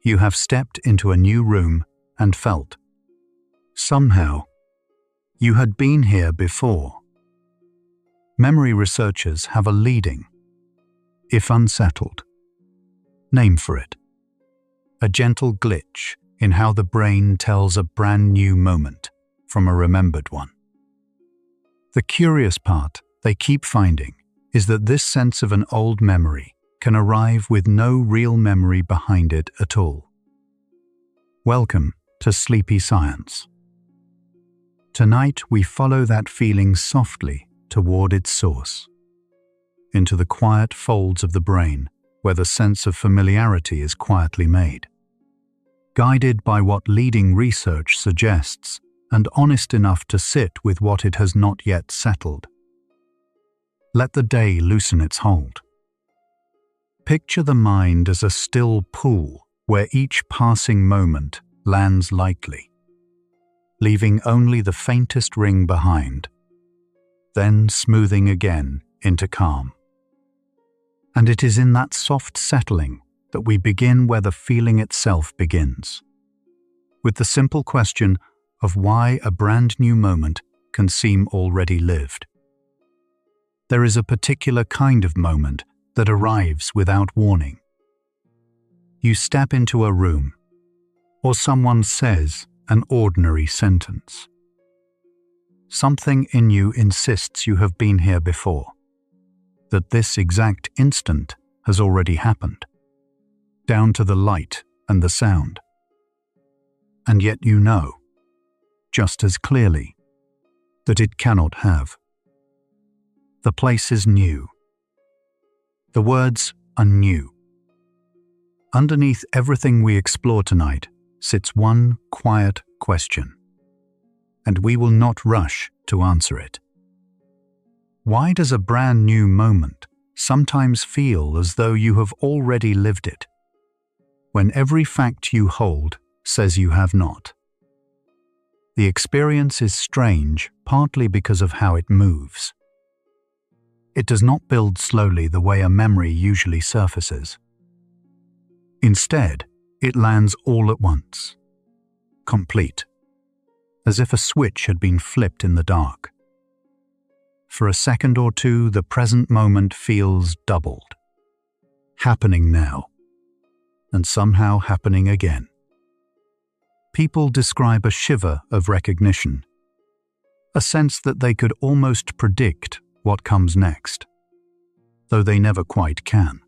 you have stepped into a new room and felt, somehow, you had been here before. Memory researchers have a leading, if unsettled, name for it. A gentle glitch in how the brain tells a brand new moment from a remembered one. The curious part they keep finding is that this sense of an old memory can arrive with no real memory behind it at all. Welcome to Sleepy Science. Tonight we follow that feeling softly toward its source, into the quiet folds of the brain where the sense of familiarity is quietly made. Guided by what leading research suggests and honest enough to sit with what it has not yet settled. Let the day loosen its hold. Picture the mind as a still pool where each passing moment lands lightly, leaving only the faintest ring behind, then smoothing again into calm. And it is in that soft settling that we begin where the feeling itself begins, with the simple question of why a brand new moment can seem already lived. There is a particular kind of moment that arrives without warning. You step into a room, or someone says an ordinary sentence. Something in you insists you have been here before, that this exact instant has already happened, down to the light and the sound. And yet you know, just as clearly, that it cannot have. The place is new. The words are new. Underneath everything we explore tonight sits one quiet question, and we will not rush to answer it. Why does a brand new moment sometimes feel as though you have already lived it, when every fact you hold says you have not? The experience is strange partly because of how it moves. It does not build slowly the way a memory usually surfaces. Instead, it lands all at once, complete, as if a switch had been flipped in the dark. For a second or two, the present moment feels doubled, happening now, and somehow happening again. People describe a shiver of recognition, a sense that they could almost predict what comes next, though they never quite can.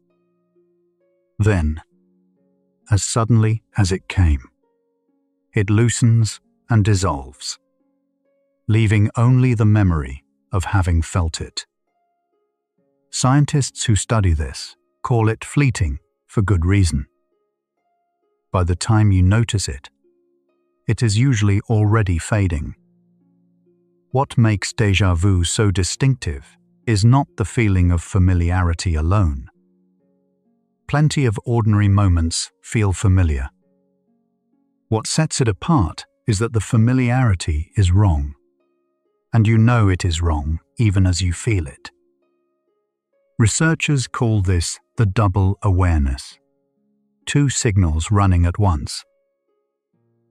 Then, as suddenly as it came, it loosens and dissolves, leaving only the memory of having felt it. Scientists who study this call it fleeting for good reason. By the time you notice it, it is usually already fading. What makes déjà vu so distinctive is not the feeling of familiarity alone. Plenty of ordinary moments feel familiar. What sets it apart is that the familiarity is wrong, and you know it is wrong even as you feel it. Researchers call this the double awareness, two signals running at once.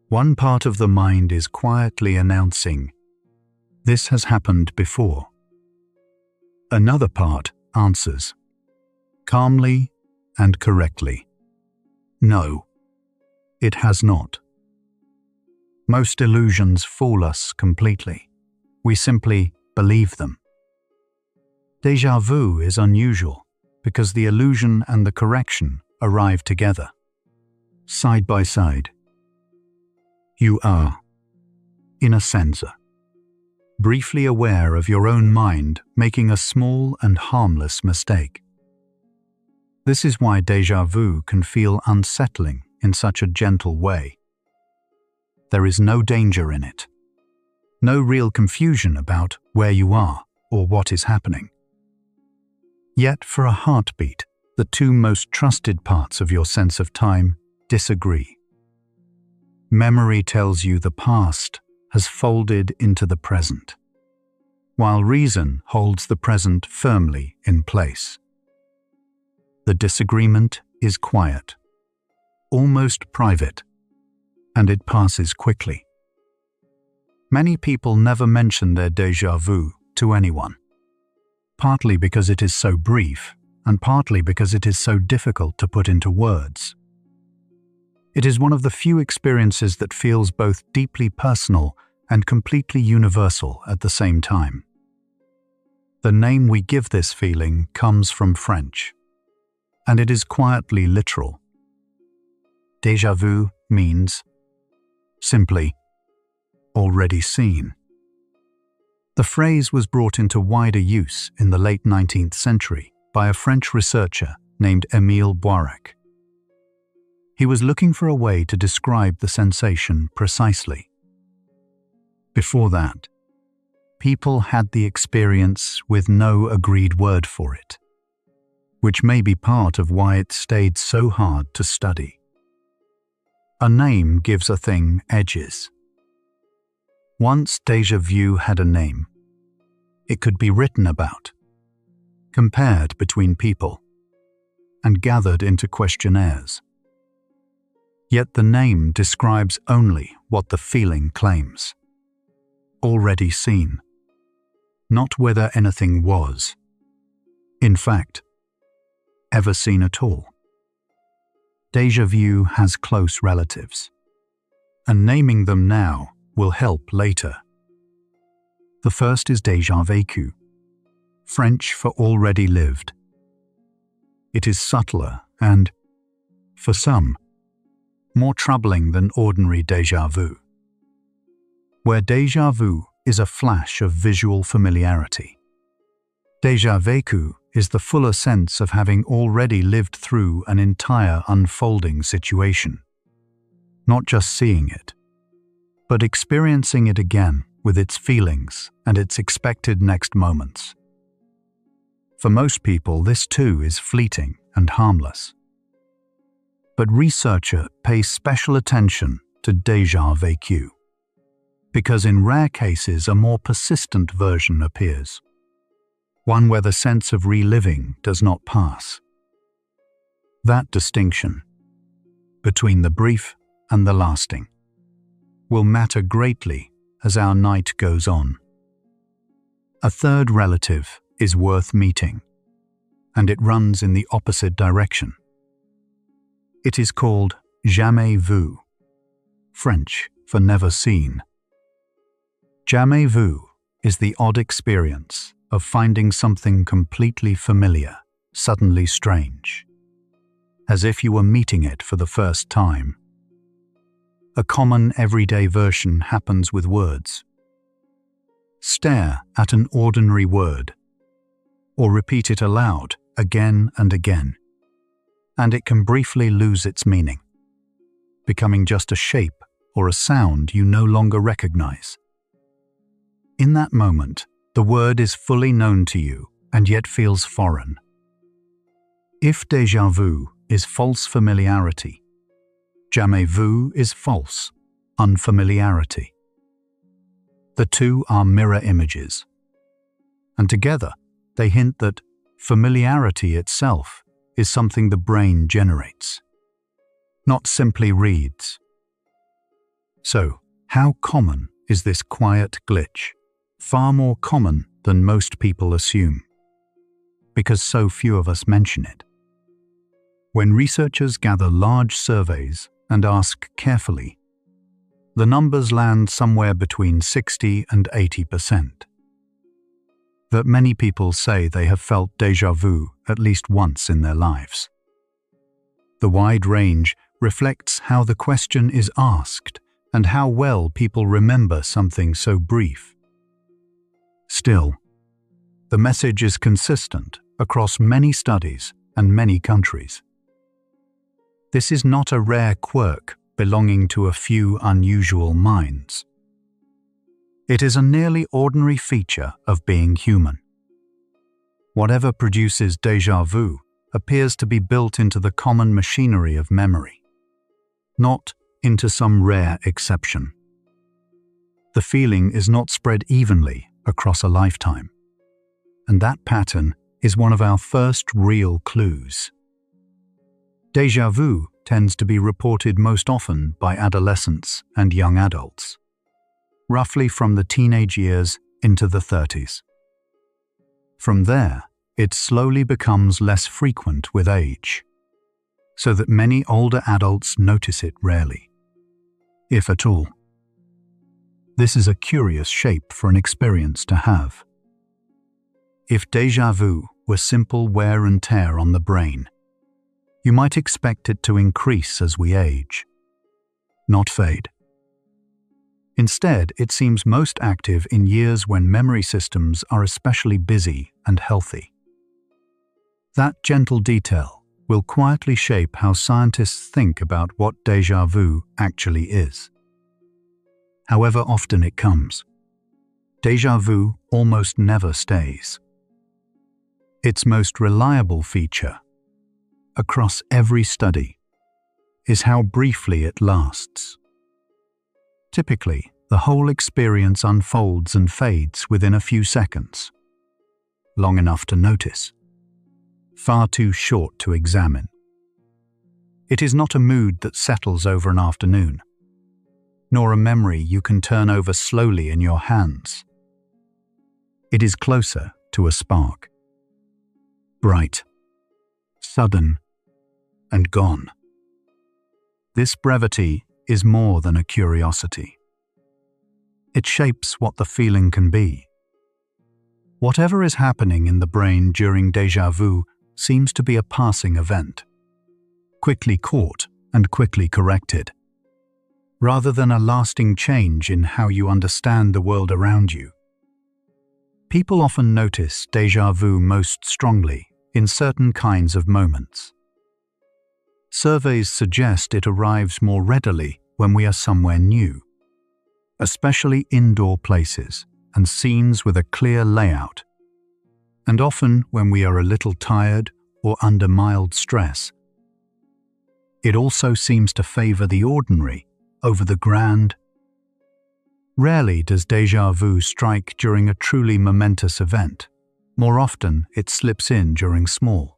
One part of the mind is quietly announcing, "This has happened before." Another part answers, calmly and correctly, "No, it has not." Most illusions fool us completely. We simply believe them. Déjà vu is unusual because the illusion and the correction arrive together, side by side. You are, in a sense, briefly aware of your own mind making a small and harmless mistake. This is why déjà vu can feel unsettling in such a gentle way. There is no danger in it, no real confusion about where you are or what is happening. Yet for a heartbeat, the two most trusted parts of your sense of time disagree. Memory tells you the past has folded into the present, while reason holds the present firmly in place. The disagreement is quiet, almost private, and it passes quickly. Many people never mention their déjà vu to anyone, partly because it is so brief, and partly because it is so difficult to put into words. It is one of the few experiences that feels both deeply personal and completely universal at the same time. The name we give this feeling comes from French, and it is quietly literal. Déjà vu means, simply, already seen. The phrase was brought into wider use in the late 19th century by a French researcher named Émile Boirac. He was looking for a way to describe the sensation precisely. Before that, people had the experience with no agreed word for it, which may be part of why it stayed so hard to study. A name gives a thing edges. Once déjà vu had a name, it could be written about, compared between people, and gathered into questionnaires. Yet the name describes only what the feeling claims. Already seen, not whether anything was, in fact, ever seen at all. Déjà vu has close relatives, and naming them now will help later. The first is déjà vécu, French for already lived. It is subtler and, for some, more troubling than ordinary déjà vu. Where déjà vu is a flash of visual familiarity, déjà vécu is the fuller sense of having already lived through an entire unfolding situation. Not just seeing it, but experiencing it again with its feelings and its expected next moments. For most people, this too is fleeting and harmless. But researchers pay special attention to déjà vécu, because in rare cases a more persistent version appears, one where the sense of reliving does not pass. That distinction between the brief and the lasting will matter greatly as our night goes on. A third relative is worth meeting, and it runs in the opposite direction. It is called jamais vu, French for never seen. Jamais vu is the odd experience of finding something completely familiar, suddenly strange, as if you were meeting it for the first time. A common everyday version happens with words. Stare at an ordinary word, or repeat it aloud again and again, and it can briefly lose its meaning, becoming just a shape or a sound you no longer recognize. In that moment, the word is fully known to you and yet feels foreign. If déjà vu is false familiarity, jamais vu is false unfamiliarity. The two are mirror images, and together they hint that familiarity itself is something the brain generates, not simply reads. So, how common is this quiet glitch? Far more common than most people assume, because so few of us mention it. When researchers gather large surveys and ask carefully, the numbers land somewhere between 60 and 80%. That many people say they have felt déjà vu at least once in their lives. The wide range reflects how the question is asked and how well people remember something so brief. Still, the message is consistent across many studies and many countries. This is not a rare quirk belonging to a few unusual minds. It is a nearly ordinary feature of being human. Whatever produces déjà vu appears to be built into the common machinery of memory, not into some rare exception. The feeling is not spread evenly across a lifetime, and that pattern is one of our first real clues. Déjà vu tends to be reported most often by adolescents and young adults, roughly from the teenage years into the 30s. From there, it slowly becomes less frequent with age, so that many older adults notice it rarely, if at all. This is a curious shape for an experience to have. If déjà vu were simple wear and tear on the brain, you might expect it to increase as we age, not fade. Instead, it seems most active in years when memory systems are especially busy and healthy. That gentle detail will quietly shape how scientists think about what déjà vu actually is. However often it comes, déjà vu almost never stays. Its most reliable feature, across every study, is how briefly it lasts. Typically, the whole experience unfolds and fades within a few seconds, long enough to notice, far too short to examine. It is not a mood that settles over an afternoon, nor a memory you can turn over slowly in your hands. It is closer to a spark. Bright, sudden, and gone. This brevity is more than a curiosity. It shapes what the feeling can be. Whatever is happening in the brain during déjà vu seems to be a passing event, quickly caught and quickly corrected, rather than a lasting change in how you understand the world around you. People often notice déjà vu most strongly in certain kinds of moments. Surveys suggest it arrives more readily when we are somewhere new, especially indoor places and scenes with a clear layout, and often when we are a little tired or under mild stress. It also seems to favor the ordinary over the grand. Rarely does déjà vu strike during a truly momentous event. More often, it slips in during small,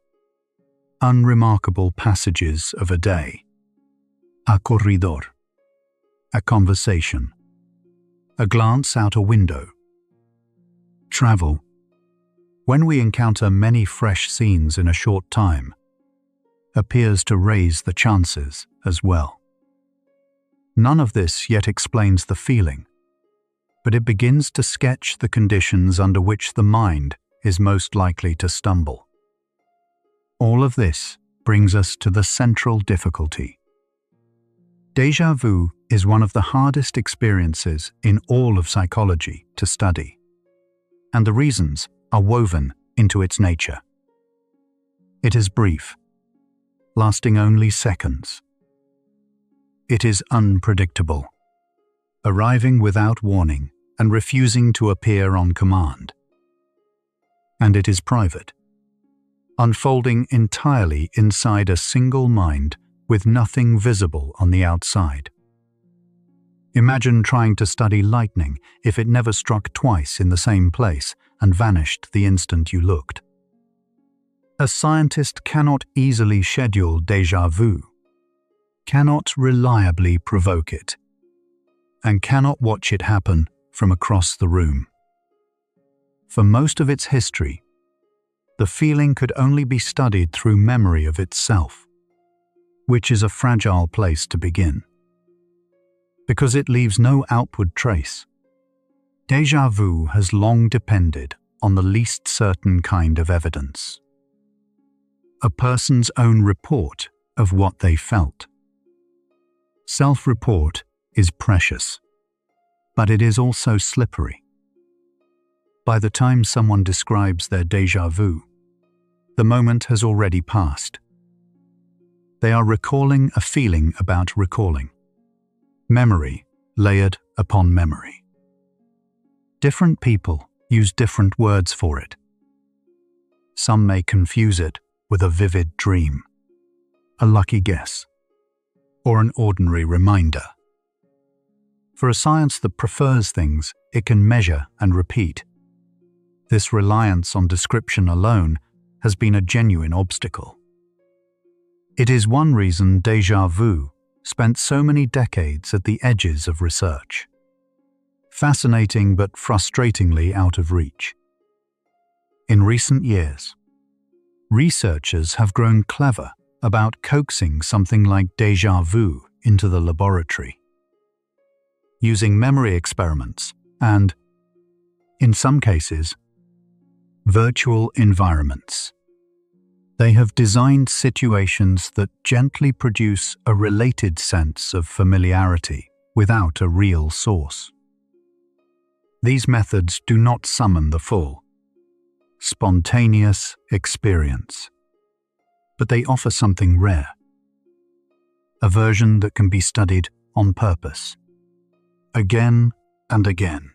unremarkable passages of a day. A corredor, a conversation, a glance out a window. Travel. When we encounter many fresh scenes in a short time, appears to raise the chances as well. None of this yet explains the feeling, but it begins to sketch the conditions under which the mind is most likely to stumble. All of this brings us to the central difficulty. Déjà vu is one of the hardest experiences in all of psychology to study, and the reasons are woven into its nature. It is brief, lasting only seconds. It is unpredictable, arriving without warning and refusing to appear on command. And it is private, unfolding entirely inside a single mind with nothing visible on the outside. Imagine trying to study lightning if it never struck twice in the same place and vanished the instant you looked. A scientist cannot easily schedule déjà vu, cannot reliably provoke it, and cannot watch it happen from across the room. For most of its history, the feeling could only be studied through memory of itself, which is a fragile place to begin. Because it leaves no outward trace, déjà vu has long depended on the least certain kind of evidence. A person's own report of what they felt. Self-report is precious, but it is also slippery. By the time someone describes their déjà vu, the moment has already passed. They are recalling a feeling about recalling. Memory layered upon memory. Different people use different words for it. Some may confuse it with a vivid dream, a lucky guess, or an ordinary reminder. For a science that prefers things it can measure and repeat, this reliance on description alone has been a genuine obstacle. It is one reason Deja Vu spent so many decades at the edges of research. Fascinating but frustratingly out of reach. In recent years, researchers have grown clever about coaxing something like Deja Vu into the laboratory, using memory experiments and, in some cases, virtual environments. They have designed situations that gently produce a related sense of familiarity without a real source. These methods do not summon the full, spontaneous experience, but they offer something rare, a version that can be studied on purpose, again and again.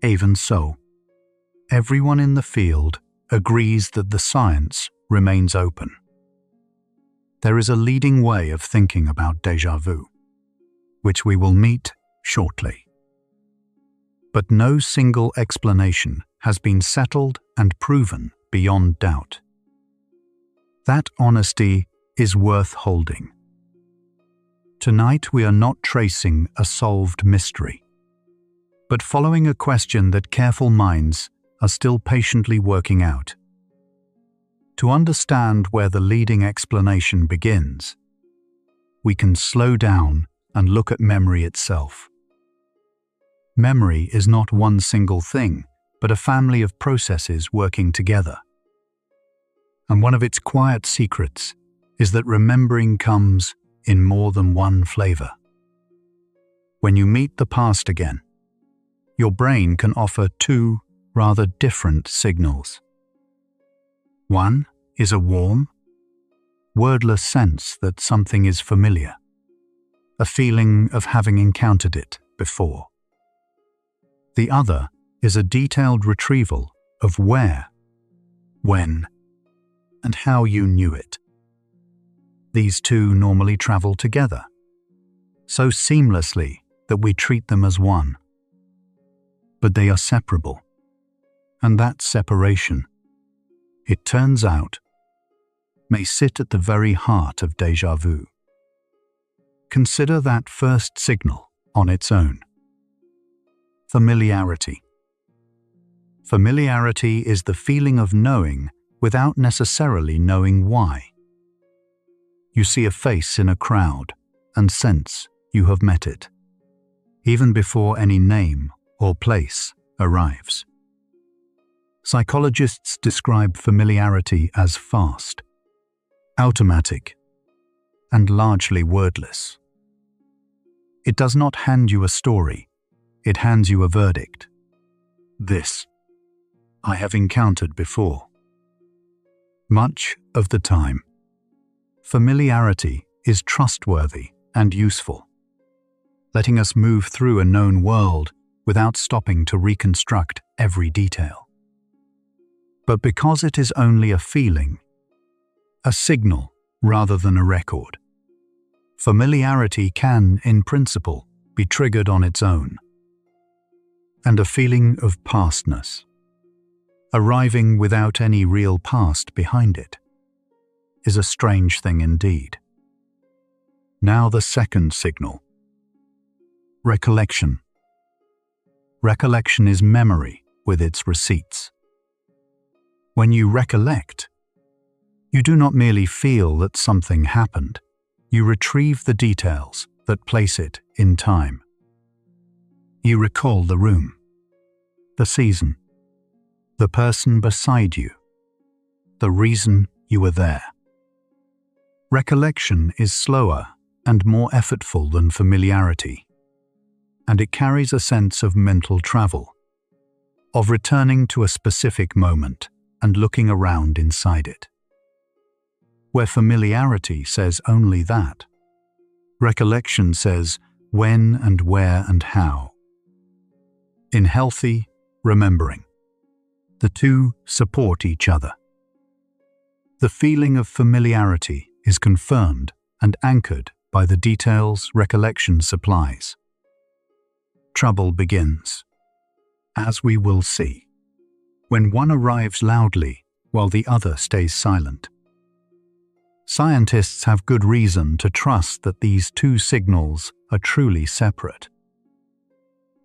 Even so, everyone in the field agrees that the science remains open. There is a leading way of thinking about déjà vu, which we will meet shortly. But no single explanation has been settled and proven beyond doubt. That honesty is worth holding. Tonight we are not tracing a solved mystery, but following a question that careful minds are still patiently working out. To understand where the leading explanation begins, we can slow down and look at memory itself. Memory is not one single thing, but a family of processes working together. And one of its quiet secrets is that remembering comes in more than one flavor. When you meet the past again, your brain can offer two rather different signals. One is a warm, wordless sense that something is familiar, a feeling of having encountered it before. The other is a detailed retrieval of where, when, and how you knew it. These two normally travel together, so seamlessly that we treat them as one. But they are separable. And that separation, it turns out, may sit at the very heart of déjà vu. Consider that first signal on its own. Familiarity. Familiarity is the feeling of knowing without necessarily knowing why. You see a face in a crowd and sense you have met it, even before any name or place arrives. Psychologists describe familiarity as fast, automatic, and largely wordless. It does not hand you a story, it hands you a verdict. This, I have encountered before. Much of the time, familiarity is trustworthy and useful, letting us move through a known world without stopping to reconstruct every detail. But because it is only a feeling, a signal rather than a record, familiarity can, in principle, be triggered on its own. And a feeling of pastness, arriving without any real past behind it, is a strange thing indeed. Now the second signal. Recollection. Recollection is memory with its receipts. When you recollect, you do not merely feel that something happened, you retrieve the details that place it in time. You recall the room, the season, the person beside you, the reason you were there. Recollection is slower and more effortful than familiarity, and it carries a sense of mental travel, of returning to a specific moment and looking around inside it. Where familiarity says only that, recollection says when and where and how. In healthy remembering, the two support each other. The feeling of familiarity is confirmed and anchored by the details recollection supplies. Trouble begins, as we will see, when one arrives loudly while the other stays silent. Scientists have good reason to trust that these two signals are truly separate.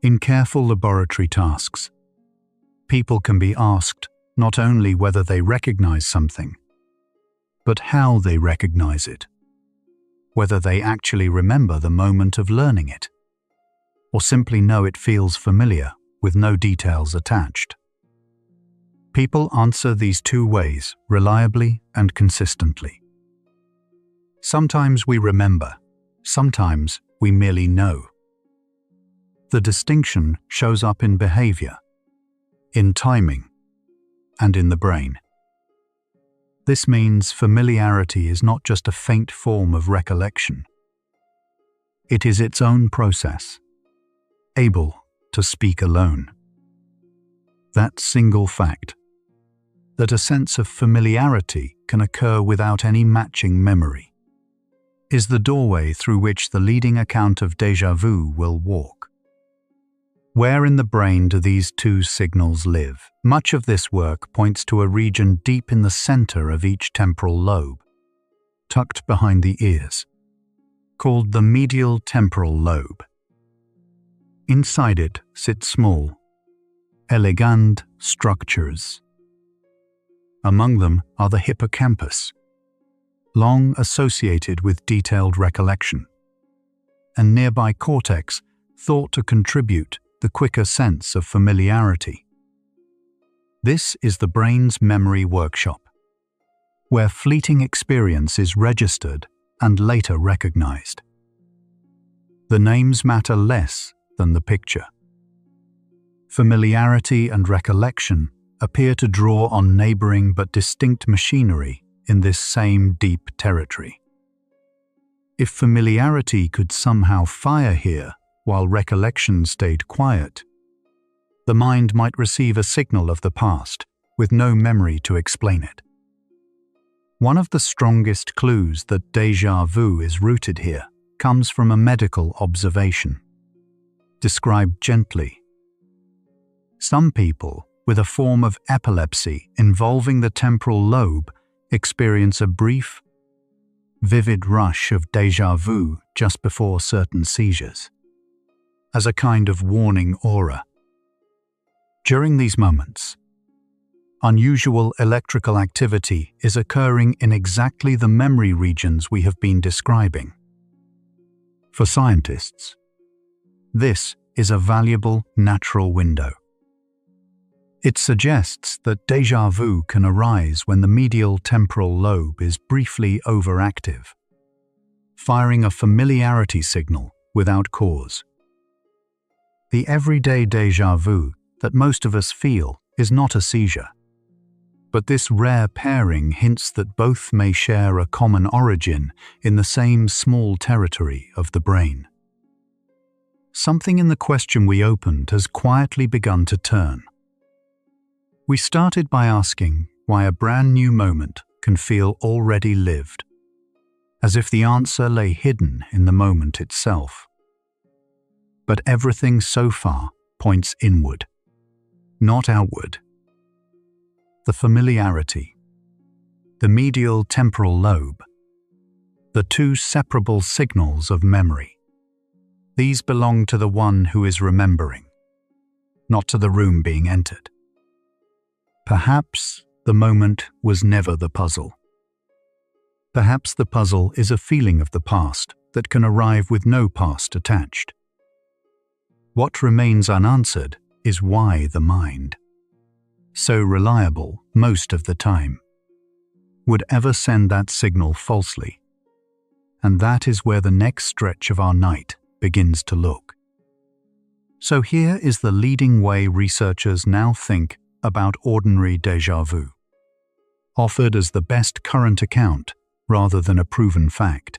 In careful laboratory tasks, people can be asked not only whether they recognize something, but how they recognize it, whether they actually remember the moment of learning it, or simply know it feels familiar with no details attached. People answer these two ways reliably and consistently. Sometimes we remember, sometimes we merely know. The distinction shows up in behavior, in timing, and in the brain. This means familiarity is not just a faint form of recollection. It is its own process, able to speak alone. That single fact, that a sense of familiarity can occur without any matching memory, is the doorway through which the leading account of déjà vu will walk. Where in the brain do these two signals live? Much of this work points to a region deep in the center of each temporal lobe, tucked behind the ears, called the medial temporal lobe. Inside it sit small, elegant structures. Among them are the hippocampus, long associated with detailed recollection, and nearby cortex thought to contribute the quicker sense of familiarity. This is the brain's memory workshop, where fleeting experience is registered and later recognized. The names matter less than the picture. Familiarity and recollection appear to draw on neighboring but distinct machinery in this same deep territory. If familiarity could somehow fire here while recollection stayed quiet, the mind might receive a signal of the past with no memory to explain it. One of the strongest clues that déjà vu is rooted here comes from a medical observation, described gently. Some people with a form of epilepsy involving the temporal lobe experience a brief, vivid rush of déjà vu just before certain seizures, as a kind of warning aura. During these moments, unusual electrical activity is occurring in exactly the memory regions we have been describing. For scientists, this is a valuable natural window. It suggests that déjà vu can arise when the medial temporal lobe is briefly overactive, firing a familiarity signal without cause. The everyday déjà vu that most of us feel is not a seizure, but this rare pairing hints that both may share a common origin in the same small territory of the brain. Something in the question we opened has quietly begun to turn. We started by asking why a brand new moment can feel already lived, as if the answer lay hidden in the moment itself. But everything so far points inward, not outward. The familiarity, the medial temporal lobe, the two separable signals of memory. These belong to the one who is remembering, not to the room being entered. Perhaps the moment was never the puzzle. Perhaps the puzzle is a feeling of the past that can arrive with no past attached. What remains unanswered is why the mind, so reliable most of the time, would ever send that signal falsely. And that is where the next stretch of our night begins to look. So here is the leading way researchers now think about ordinary déjà vu, offered as the best current account rather than a proven fact.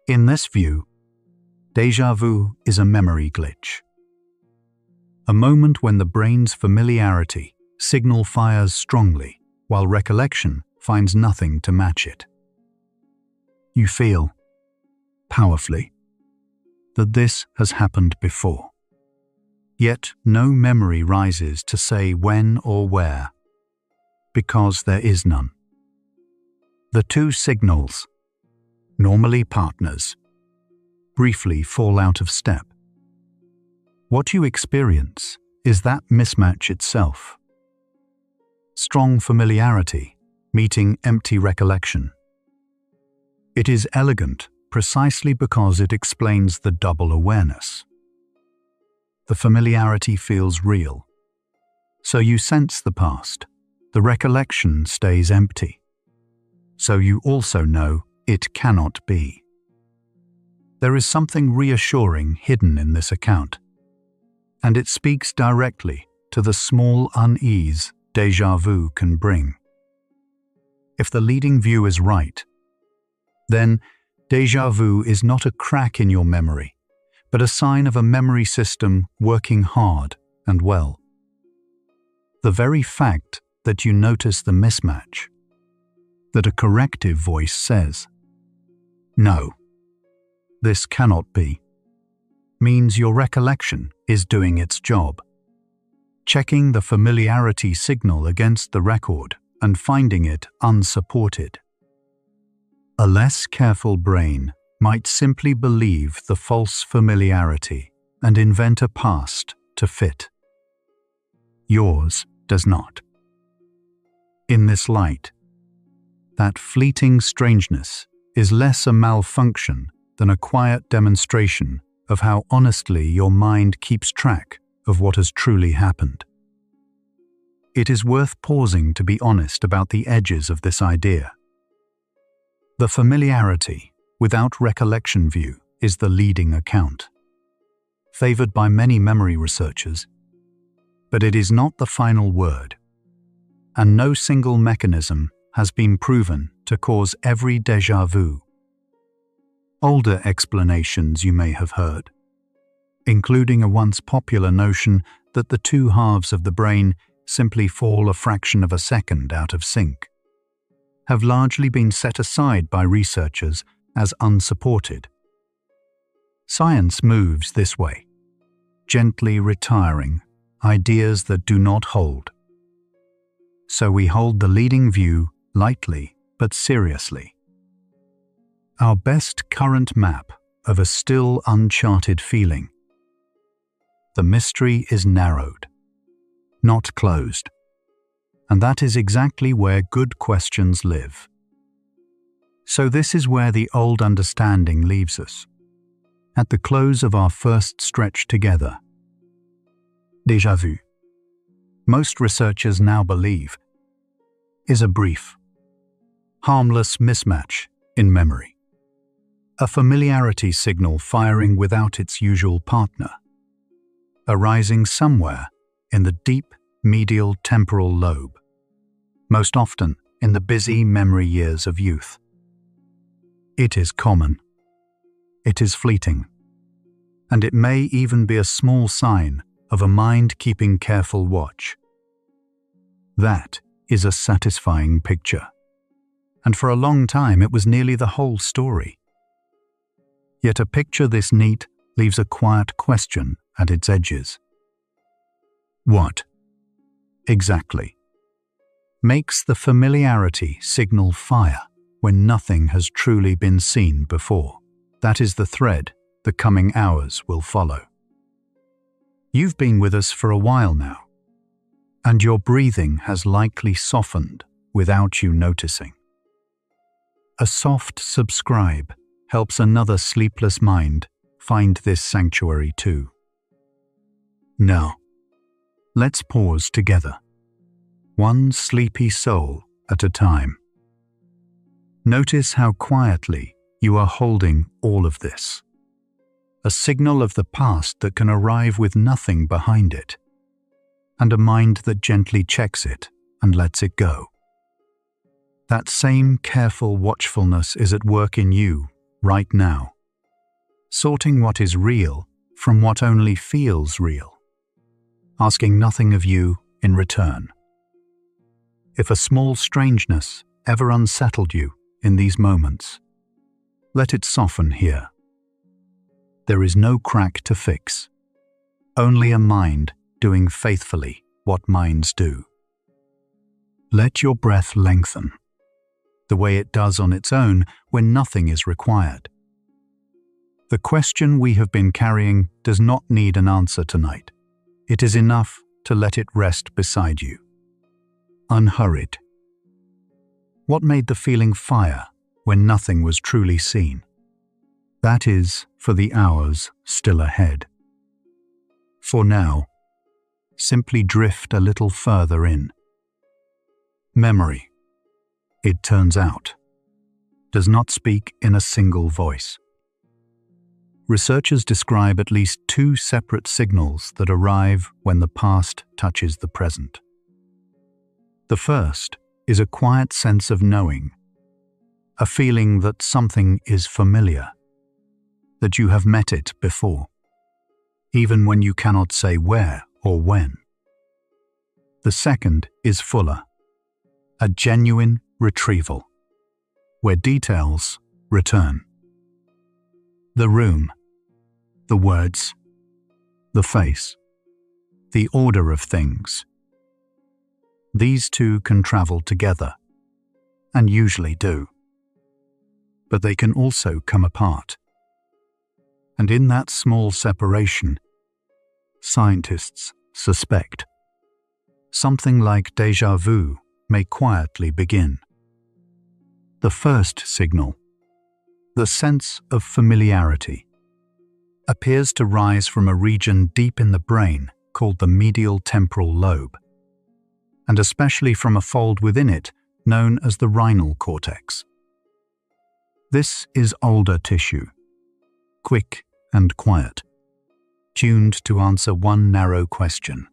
In this view, déjà vu is a memory glitch, a moment when the brain's familiarity signal fires strongly while recollection finds nothing to match it. You feel, powerfully, that this has happened before. Yet no memory rises to say when or where, because there is none. The two signals, normally partners, briefly fall out of step. What you experience is that mismatch itself. Strong familiarity meeting empty recollection. It is elegant precisely because it explains the double awareness. The familiarity feels real, so you sense the past. The recollection stays empty, so you also know it cannot be. There is something reassuring hidden in this account, and it speaks directly to the small unease déjà vu can bring. If the leading view is right, then déjà vu is not a crack in your memory, but a sign of a memory system working hard and well. The very fact that you notice the mismatch, that a corrective voice says, "No, this cannot be," means your recollection is doing its job, checking the familiarity signal against the record and finding it unsupported. A less careful brain might simply believe the false familiarity and invent a past to fit. Yours does not. In this light, that fleeting strangeness is less a malfunction than a quiet demonstration of how honestly your mind keeps track of what has truly happened. It is worth pausing to be honest about the edges of this idea. The familiarity without recollection view is the leading account, favored by many memory researchers, but it is not the final word, and no single mechanism has been proven to cause every déjà vu. Older explanations you may have heard, including a once popular notion that the two halves of the brain simply fall a fraction of a second out of sync, have largely been set aside by researchers as unsupported. Science moves this way, gently retiring ideas that do not hold. So we hold the leading view lightly but seriously. Our best current map of a still uncharted feeling. The mystery is narrowed, not closed, and that is exactly where good questions live. So this is where the old understanding leaves us, at the close of our first stretch together. Déjà vu, most researchers now believe, is a brief, harmless mismatch in memory. A familiarity signal firing without its usual partner, arising somewhere in the deep medial temporal lobe, most often in the busy memory years of youth. It is common. It is fleeting. And it may even be a small sign of a mind keeping careful watch. That is a satisfying picture. And for a long time it was nearly the whole story. Yet a picture this neat leaves a quiet question at its edges. What, exactly, makes the familiarity signal fire when nothing has truly been seen before? That is the thread the coming hours will follow. You've been with us for a while now, and your breathing has likely softened without you noticing. A soft subscribe helps another sleepless mind find this sanctuary too. Now, let's pause together, one sleepy soul at a time. Notice how quietly you are holding all of this. A signal of the past that can arrive with nothing behind it, and a mind that gently checks it and lets it go. That same careful watchfulness is at work in you right now, sorting what is real from what only feels real, asking nothing of you in return. If a small strangeness ever unsettled you in these moments, let it soften here. There is no crack to fix, only a mind doing faithfully what minds do. Let your breath lengthen, the way it does on its own when nothing is required. The question we have been carrying does not need an answer tonight. It is enough to let it rest beside you. Unhurried. What made the feeling fire when nothing was truly seen? That is for the hours still ahead. For now, simply drift a little further in. Memory, it turns out, does not speak in a single voice. Researchers describe at least 2 separate signals that arrive when the past touches the present. The first is a quiet sense of knowing, a feeling that something is familiar, that you have met it before, even when you cannot say where or when. The second is fuller, a genuine retrieval, where details return. The room, the words, the face, the order of things. These two can travel together, and usually do. But they can also come apart. And in that small separation, scientists suspect something like déjà vu may quietly begin. The first signal, the sense of familiarity, appears to rise from a region deep in the brain called the medial temporal lobe, and especially from a fold within it known as the rhinal cortex. This is older tissue, quick and quiet, tuned to answer one narrow question.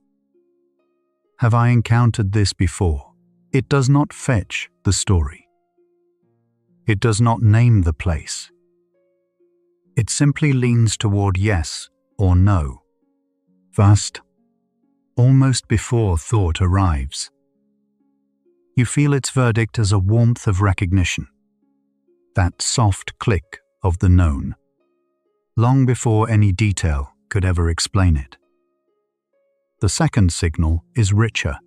Have I encountered this before? It does not fetch the story. It does not name the place. It simply leans toward yes or no, vast, almost before thought arrives. You feel its verdict as a warmth of recognition, that soft click of the known, long before any detail could ever explain it. The second signal is richer,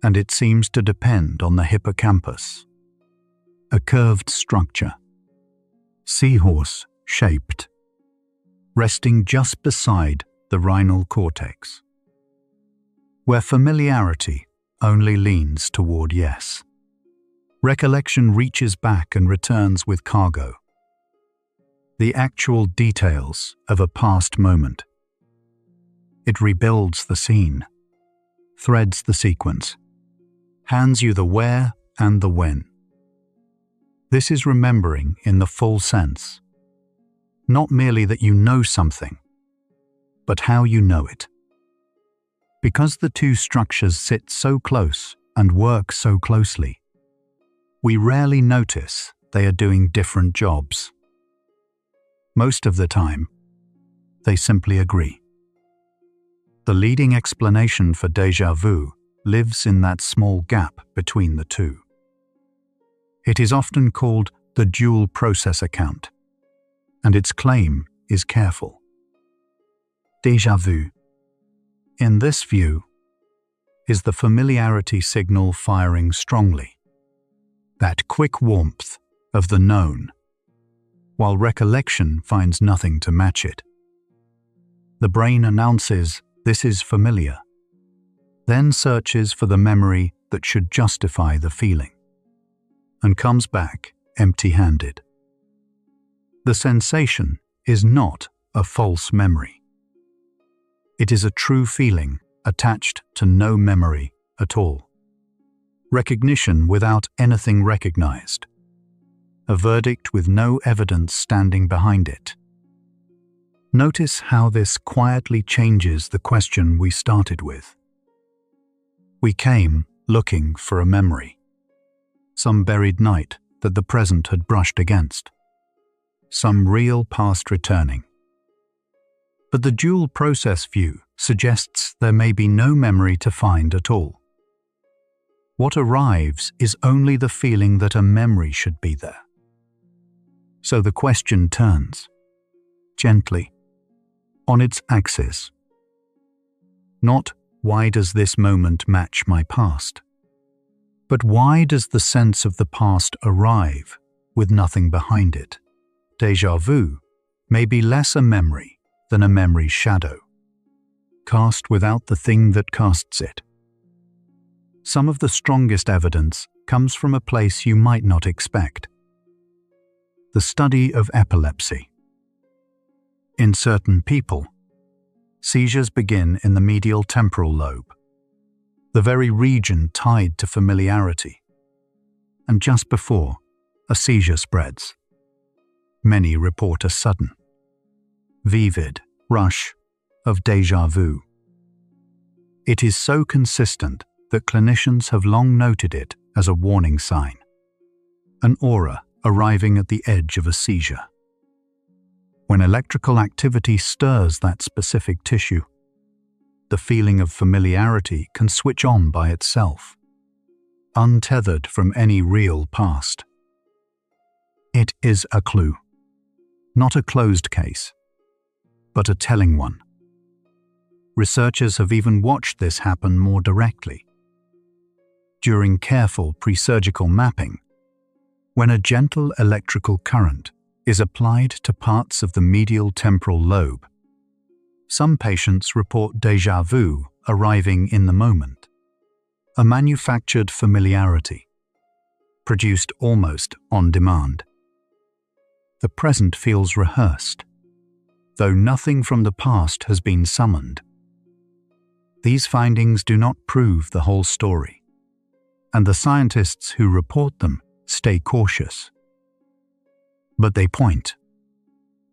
and it seems to depend on the hippocampus, a curved structure, seahorse-shaped, resting just beside the rhinal cortex, where familiarity only leans toward yes. Recollection reaches back and returns with cargo, the actual details of a past moment. It rebuilds the scene, threads the sequence, hands you the where and the when. This is remembering in the full sense, not merely that you know something, but how you know it. Because the two structures sit so close and work so closely, we rarely notice they are doing different jobs. Most of the time, they simply agree. The leading explanation for déjà vu lives in that small gap between the two. It is often called the dual process account, and its claim is careful. Déjà vu, in this view, is the familiarity signal firing strongly, that quick warmth of the known, while recollection finds nothing to match it. The brain announces this is familiar, then searches for the memory that should justify the feeling, and comes back empty-handed. The sensation is not a false memory. It is a true feeling attached to no memory at all. Recognition without anything recognized. A verdict with no evidence standing behind it. Notice how this quietly changes the question we started with. We came looking for a memory, some buried night that the present had brushed against, some real past returning. But the dual process view suggests there may be no memory to find at all. What arrives is only the feeling that a memory should be there. So the question turns, gently, on its axis. Not why does this moment match my past, But why does the sense of the past arrive with nothing behind it? Deja vu may be less a memory than a memory's shadow, cast without the thing that casts it. Some of the strongest evidence comes from a place you might not expect. The study of epilepsy. In certain people, seizures begin in the medial temporal lobe, the very region tied to familiarity, and just before a seizure spreads. Many report a sudden, vivid rush of déjà vu. It is so consistent that clinicians have long noted it as a warning sign, an aura arriving at the edge of a seizure. When electrical activity stirs that specific tissue, the feeling of familiarity can switch on by itself, untethered from any real past. It is a clue, not a closed case, but a telling one. Researchers have even watched this happen more directly. During careful pre-surgical mapping, when a gentle electrical current is applied to parts of the medial temporal lobe, some patients report déjà vu arriving in the moment, a manufactured familiarity, produced almost on demand. The present feels rehearsed, though nothing from the past has been summoned. These findings do not prove the whole story, and the scientists who report them stay cautious. But they point,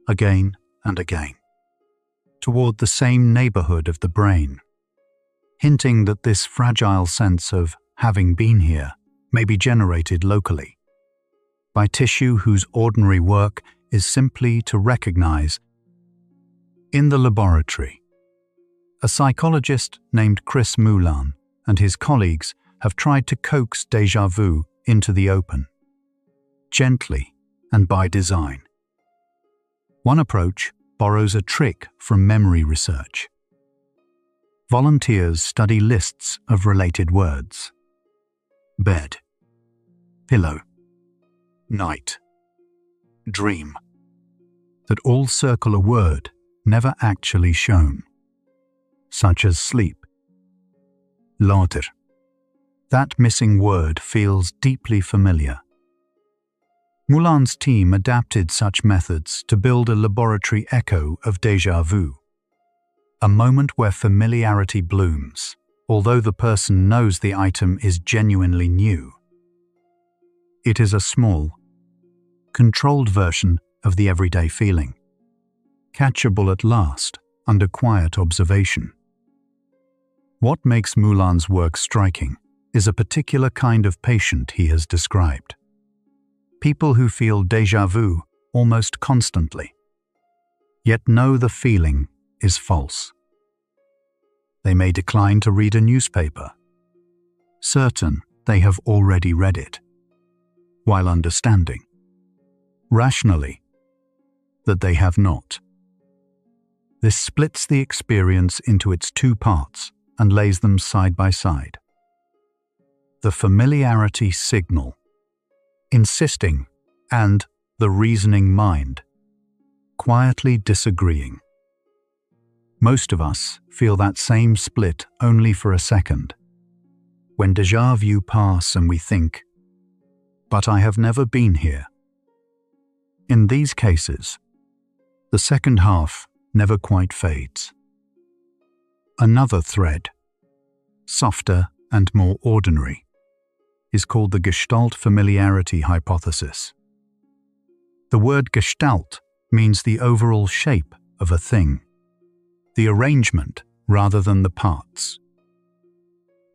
again and again, toward the same neighborhood of the brain, hinting that this fragile sense of having been here may be generated locally, by tissue whose ordinary work is simply to recognize. In the laboratory, a psychologist named Chris Moulin and his colleagues have tried to coax déjà vu into the open, gently and by design. One approach borrows a trick from memory research. Volunteers study lists of related words: bed, pillow, night, dream, that all circle a word never actually shown, such as sleep. Later. That missing word feels deeply familiar. Moulin's team adapted such methods to build a laboratory echo of déjà vu, a moment where familiarity blooms, although the person knows the item is genuinely new. It is a small, controlled version of the everyday feeling, catchable at last under quiet observation. What makes Moulin's work striking is a particular kind of patient he has described. People who feel déjà vu almost constantly, yet know the feeling is false. They may decline to read a newspaper, certain they have already read it, while understanding, rationally, that they have not. This splits the experience into its two parts and lays them side by side. The familiarity signal, insisting, and the reasoning mind, quietly disagreeing. Most of us feel that same split only for a second, when déjà vu pass and we think, but I have never been here. In these cases, the second half never quite fades. Another thread, softer and more ordinary, is called the Gestalt familiarity hypothesis. The word Gestalt means the overall shape of a thing, the arrangement rather than the parts.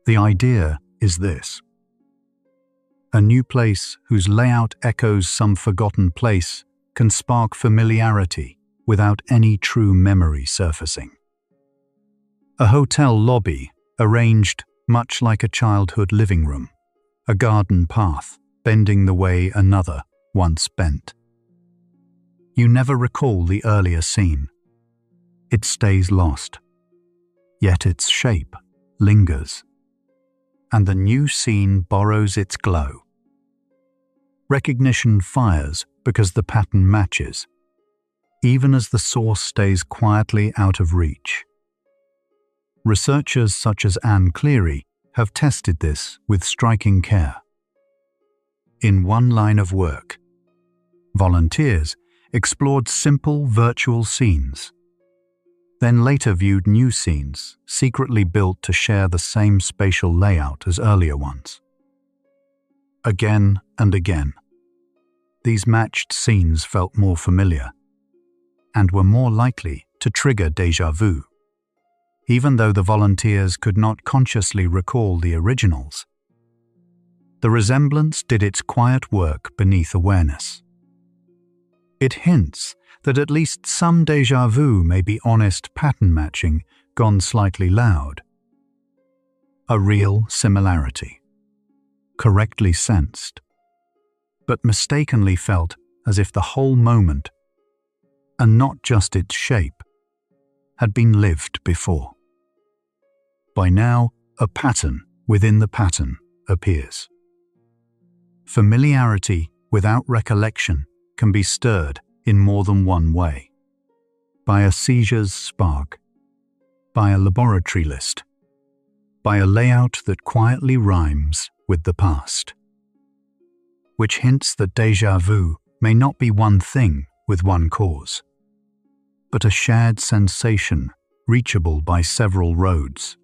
The idea is this: a new place whose layout echoes some forgotten place can spark familiarity without any true memory surfacing. A hotel lobby arranged much like a childhood living room, a garden path bending the way another once bent. You never recall the earlier scene. It stays lost, yet its shape lingers. and the new scene borrows its glow. Recognition fires because the pattern matches, even as the source stays quietly out of reach. Researchers such as Anne Cleary have tested this with striking care. In one line of work, volunteers explored simple virtual scenes, then later viewed new scenes secretly built to share the same spatial layout as earlier ones. Again and again, these matched scenes felt more familiar and were more likely to trigger déjà vu, even though the volunteers could not consciously recall the originals. The resemblance did its quiet work beneath awareness. It hints that at least some déjà vu may be honest pattern matching gone slightly loud. A real similarity, correctly sensed, but mistakenly felt as if the whole moment, and not just its shape, had been lived before. By now, a pattern within the pattern appears. Familiarity without recollection can be stirred in more than one way. By a seizure's spark, by a laboratory list, by a layout that quietly rhymes with the past. Which hints that déjà vu may not be one thing with one cause, but a shared sensation reachable by several roads.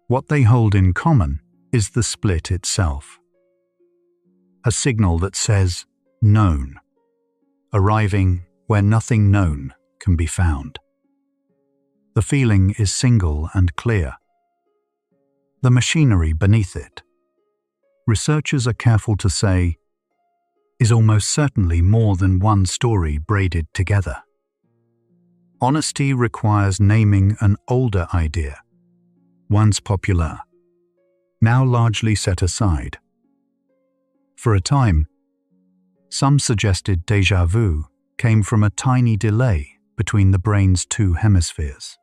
What they hold in common is the split itself. A signal that says known, arriving where nothing known can be found. The feeling is single and clear. The machinery beneath it, researchers are careful to say, is almost certainly more than one story braided together. Honesty requires naming an older idea, once popular, now largely set aside. For a time, some suggested déjà vu came from a tiny delay between the brain's two hemispheres,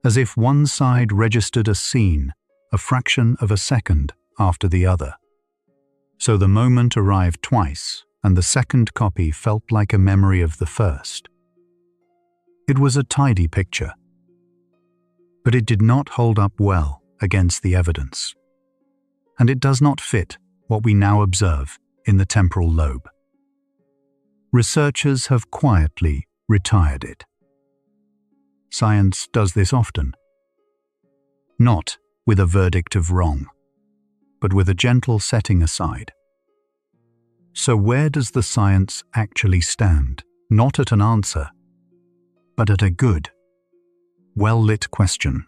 as if one side registered a scene a fraction of a second after the other. So the moment arrived twice, and the second copy felt like a memory of the first. It was a tidy picture, but it did not hold up well against the evidence, and it does not fit what we now observe in the temporal lobe. Researchers have quietly retired it. Science does this often, not with a verdict of wrong, but with a gentle setting aside. So where does the science actually stand? Not at an answer, but at a good, well-lit question.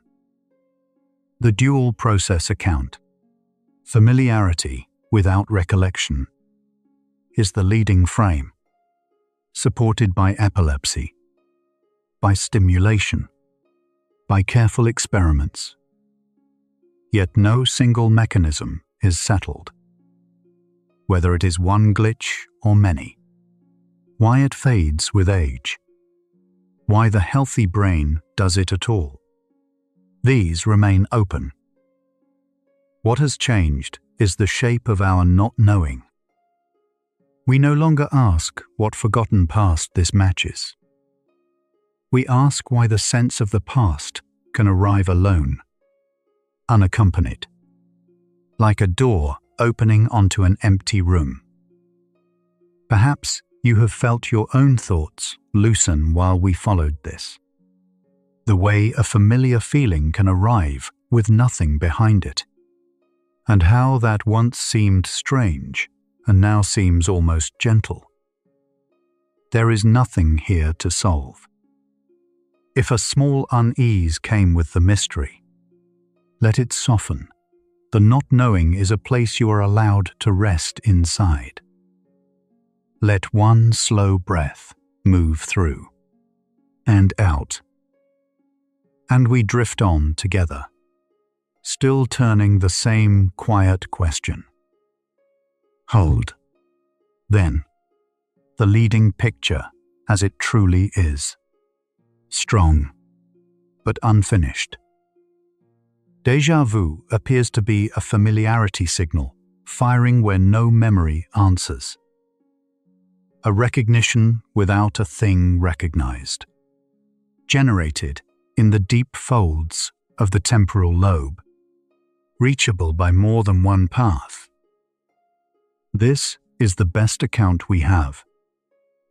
The dual process account, familiarity without recollection, is the leading frame, supported by epilepsy, by stimulation, by careful experiments. Yet no single mechanism is settled, whether it is one glitch or many, why it fades with age, why the healthy brain does it at all. These remain open. What has changed is the shape of our not knowing. We no longer ask what forgotten past this matches. We ask why the sense of the past can arrive alone, unaccompanied, like a door opening onto an empty room. Perhaps you have felt your own thoughts loosen while we followed this. The way a familiar feeling can arrive with nothing behind it, and how that once seemed strange and now seems almost gentle. There is nothing here to solve. If a small unease came with the mystery, let it soften. The not knowing is a place you are allowed to rest inside. Let one slow breath move through and out, and we drift on together, still turning the same quiet question. Hold. Then, the leading picture as it truly is, strong but unfinished. Deja vu appears to be a familiarity signal, firing where no memory answers. A recognition without a thing recognized, generated in the deep folds of the temporal lobe, reachable by more than one path. This is the best account we have,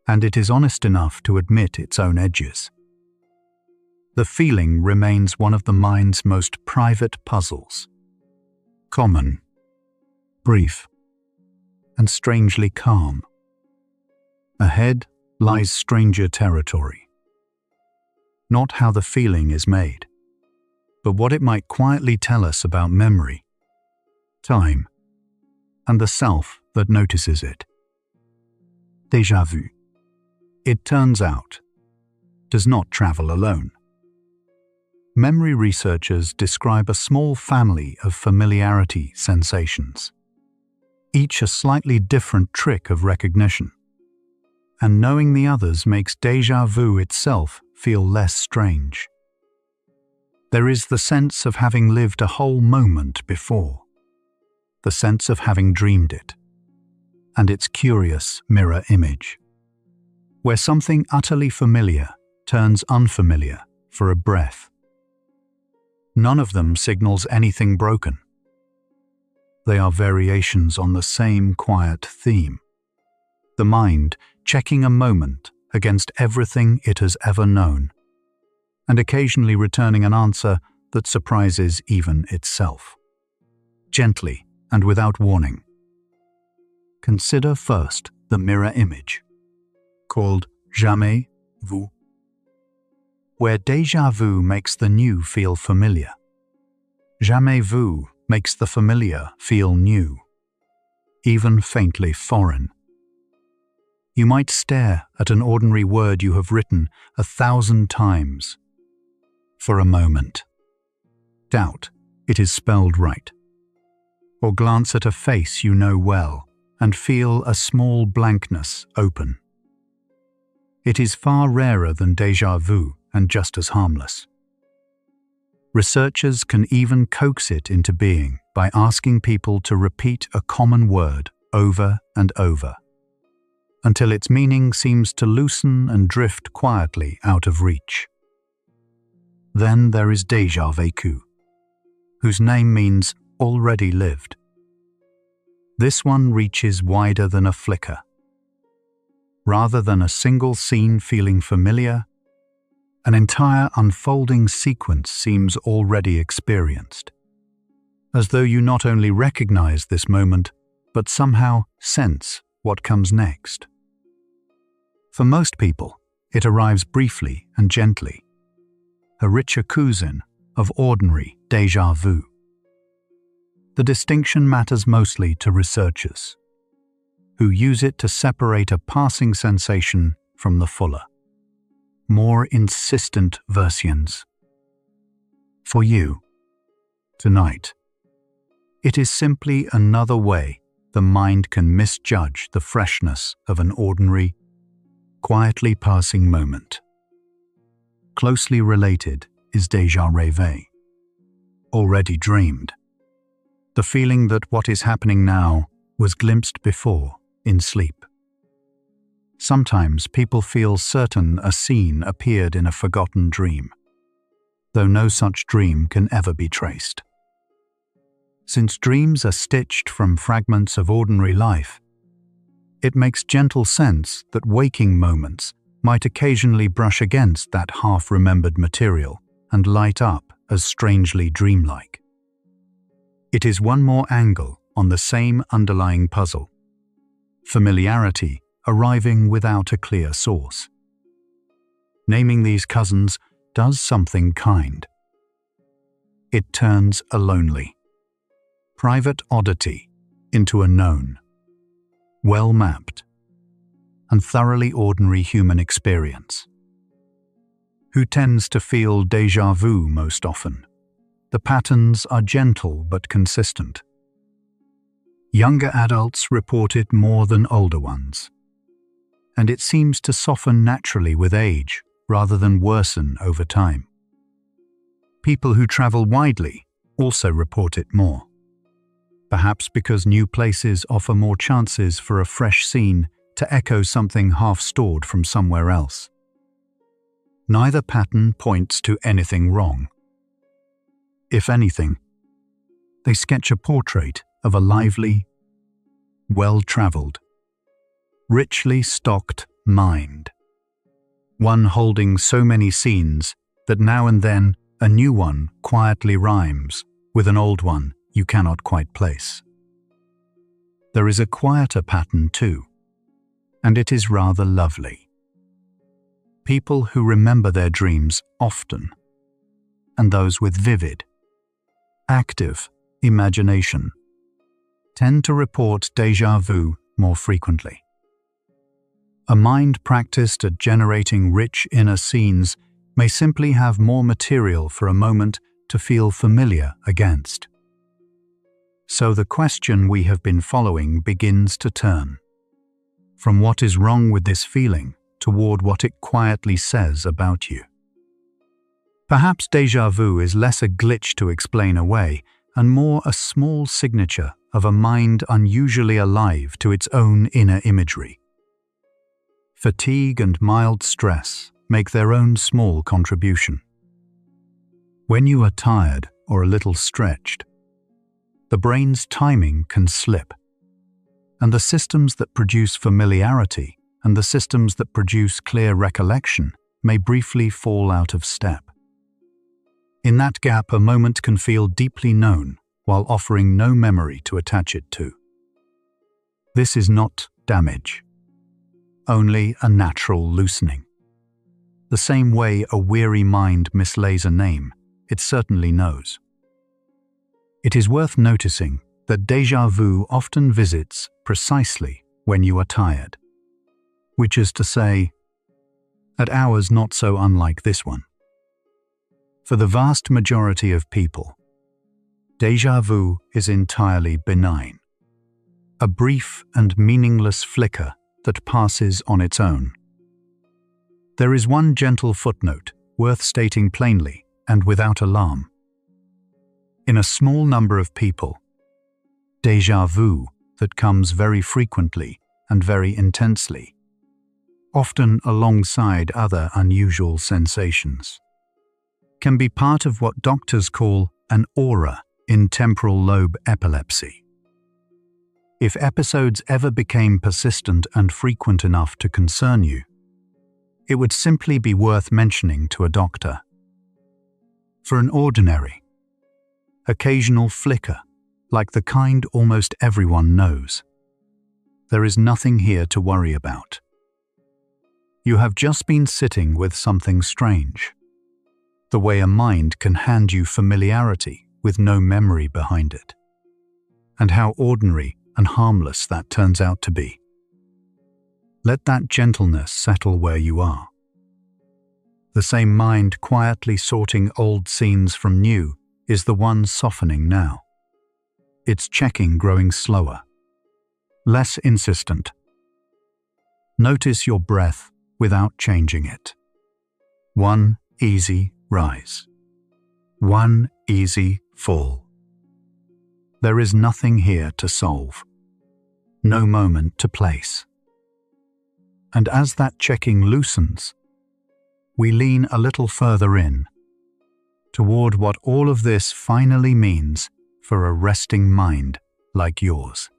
and it is honest enough to admit its own edges. The feeling remains one of the mind's most private puzzles. Common, brief, and strangely calm. Ahead lies stranger territory. Not how the feeling is made, but what it might quietly tell us about memory, time, and the self that notices it. Deja vu, it turns out, does not travel alone. Memory researchers describe a small family of familiarity sensations, each a slightly different trick of recognition. And knowing the others makes deja vu itself feel less strange. There is the sense of having lived a whole moment before, the sense of having dreamed it, and its curious mirror image, where something utterly familiar turns unfamiliar for a breath. None of them signals anything broken. They are variations on the same quiet theme, the mind checking a moment against everything it has ever known, and occasionally returning an answer that surprises even itself. Gently and without warning. Consider first the mirror image, called Deja Vu, where deja vu makes the new feel familiar. Deja vu makes the familiar feel new, even faintly foreign. You might stare at an ordinary word you have written 1,000 times. For a moment, doubt it is spelled right. Or glance at a face you know well and feel a small blankness open. It is far rarer than deja vu and just as harmless. Researchers can even coax it into being by asking people to repeat a common word over and over, until its meaning seems to loosen and drift quietly out of reach. Then there is déjà vécu, whose name means already lived. This one reaches wider than a flicker. Rather than a single scene feeling familiar, an entire unfolding sequence seems already experienced, as though you not only recognize this moment, but somehow sense what comes next. For most people, it arrives briefly and gently, a richer cousin of ordinary déjà vu. The distinction matters mostly to researchers, who use it to separate a passing sensation from the fuller, more insistent versions. For you, tonight, it is simply another way the mind can misjudge the freshness of an ordinary, quietly passing moment. Closely related is déjà rêvé, already dreamed, the feeling that what is happening now was glimpsed before in sleep. Sometimes people feel certain a scene appeared in a forgotten dream, though no such dream can ever be traced. Since dreams are stitched from fragments of ordinary life, it makes gentle sense that waking moments might occasionally brush against that half-remembered material and light up as strangely dreamlike. It is one more angle on the same underlying puzzle, familiarity arriving without a clear source. Naming these cousins does something kind. It turns a lonely, private oddity into a known, well-mapped, and thoroughly ordinary human experience. Who tends to feel déjà vu most often? The patterns are gentle but consistent. Younger adults report it more than older ones, and it seems to soften naturally with age rather than worsen over time. People who travel widely also report it more. Perhaps because new places offer more chances for a fresh scene to echo something half-stored from somewhere else. Neither pattern points to anything wrong. If anything, they sketch a portrait of a lively, well-traveled, richly stocked mind. One holding so many scenes that now and then a new one quietly rhymes with an old one you cannot quite place. There is a quieter pattern too, and it is rather lovely. People who remember their dreams often, and those with vivid, active imagination, tend to report déjà vu more frequently. A mind practiced at generating rich inner scenes may simply have more material for a moment to feel familiar against. So the question we have been following begins to turn from what is wrong with this feeling toward what it quietly says about you. Perhaps déjà vu is less a glitch to explain away and more a small signature of a mind unusually alive to its own inner imagery. Fatigue and mild stress make their own small contribution. When you are tired or a little stretched, the brain's timing can slip, and the systems that produce familiarity and the systems that produce clear recollection may briefly fall out of step. In that gap, a moment can feel deeply known while offering no memory to attach it to. This is not damage, only a natural loosening. The same way a weary mind mislays a name, it certainly knows. It is worth noticing that déjà vu often visits precisely when you are tired, which is to say, at hours not so unlike this one. For the vast majority of people, déjà vu is entirely benign, a brief and meaningless flicker that passes on its own. There is one gentle footnote worth stating plainly and without alarm. In a small number of people, déjà vu that comes very frequently and very intensely, often alongside other unusual sensations, can be part of what doctors call an aura in temporal lobe epilepsy. If episodes ever became persistent and frequent enough to concern you, it would simply be worth mentioning to a doctor. For an ordinary, occasional flicker, like the kind almost everyone knows, there is nothing here to worry about. You have just been sitting with something strange, the way a mind can hand you familiarity with no memory behind it, and how ordinary and harmless that turns out to be. Let that gentleness settle where you are. The same mind quietly sorting old scenes from new is the one softening now. Its checking growing slower, less insistent. Notice your breath without changing it. One easy rise. One easy fall. There is nothing here to solve. No moment to place. And as that checking loosens, we lean a little further in, toward what all of this finally means for a resting mind like yours.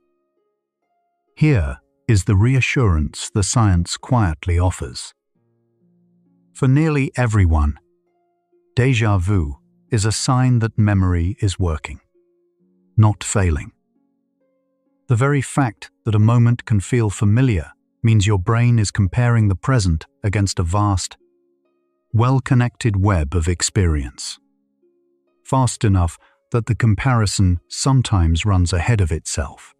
Here is the reassurance the science quietly offers. For nearly everyone, déjà vu is a sign that memory is working, not failing. The very fact that a moment can feel familiar means your brain is comparing the present against a vast, well-connected web of experience. Fast enough that the comparison sometimes runs ahead of itself.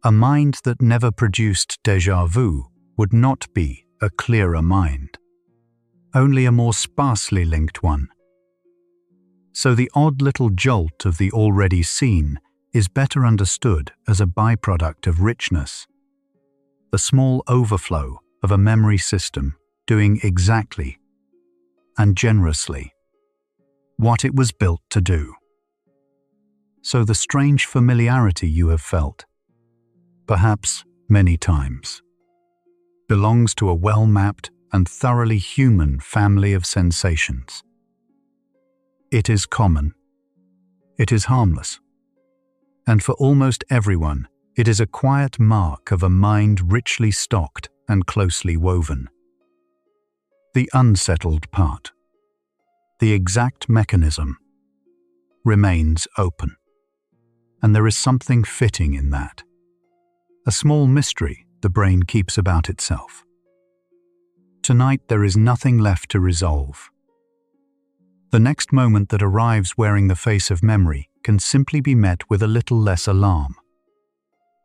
A mind that never produced déjà vu would not be a clearer mind, only a more sparsely linked one. So the odd little jolt of the already seen is better understood as a byproduct of richness, the small overflow of a memory system doing exactly and generously what it was built to do. So the strange familiarity you have felt, perhaps many times, belongs to a well-mapped and thoroughly human family of sensations. It is common. It is harmless. And for almost everyone, it is a quiet mark of a mind richly stocked and closely woven. The unsettled part, the exact mechanism, remains open. And there is something fitting in that. A small mystery the brain keeps about itself. Tonight there is nothing left to resolve. The next moment that arrives wearing the face of memory can simply be met with a little less alarm,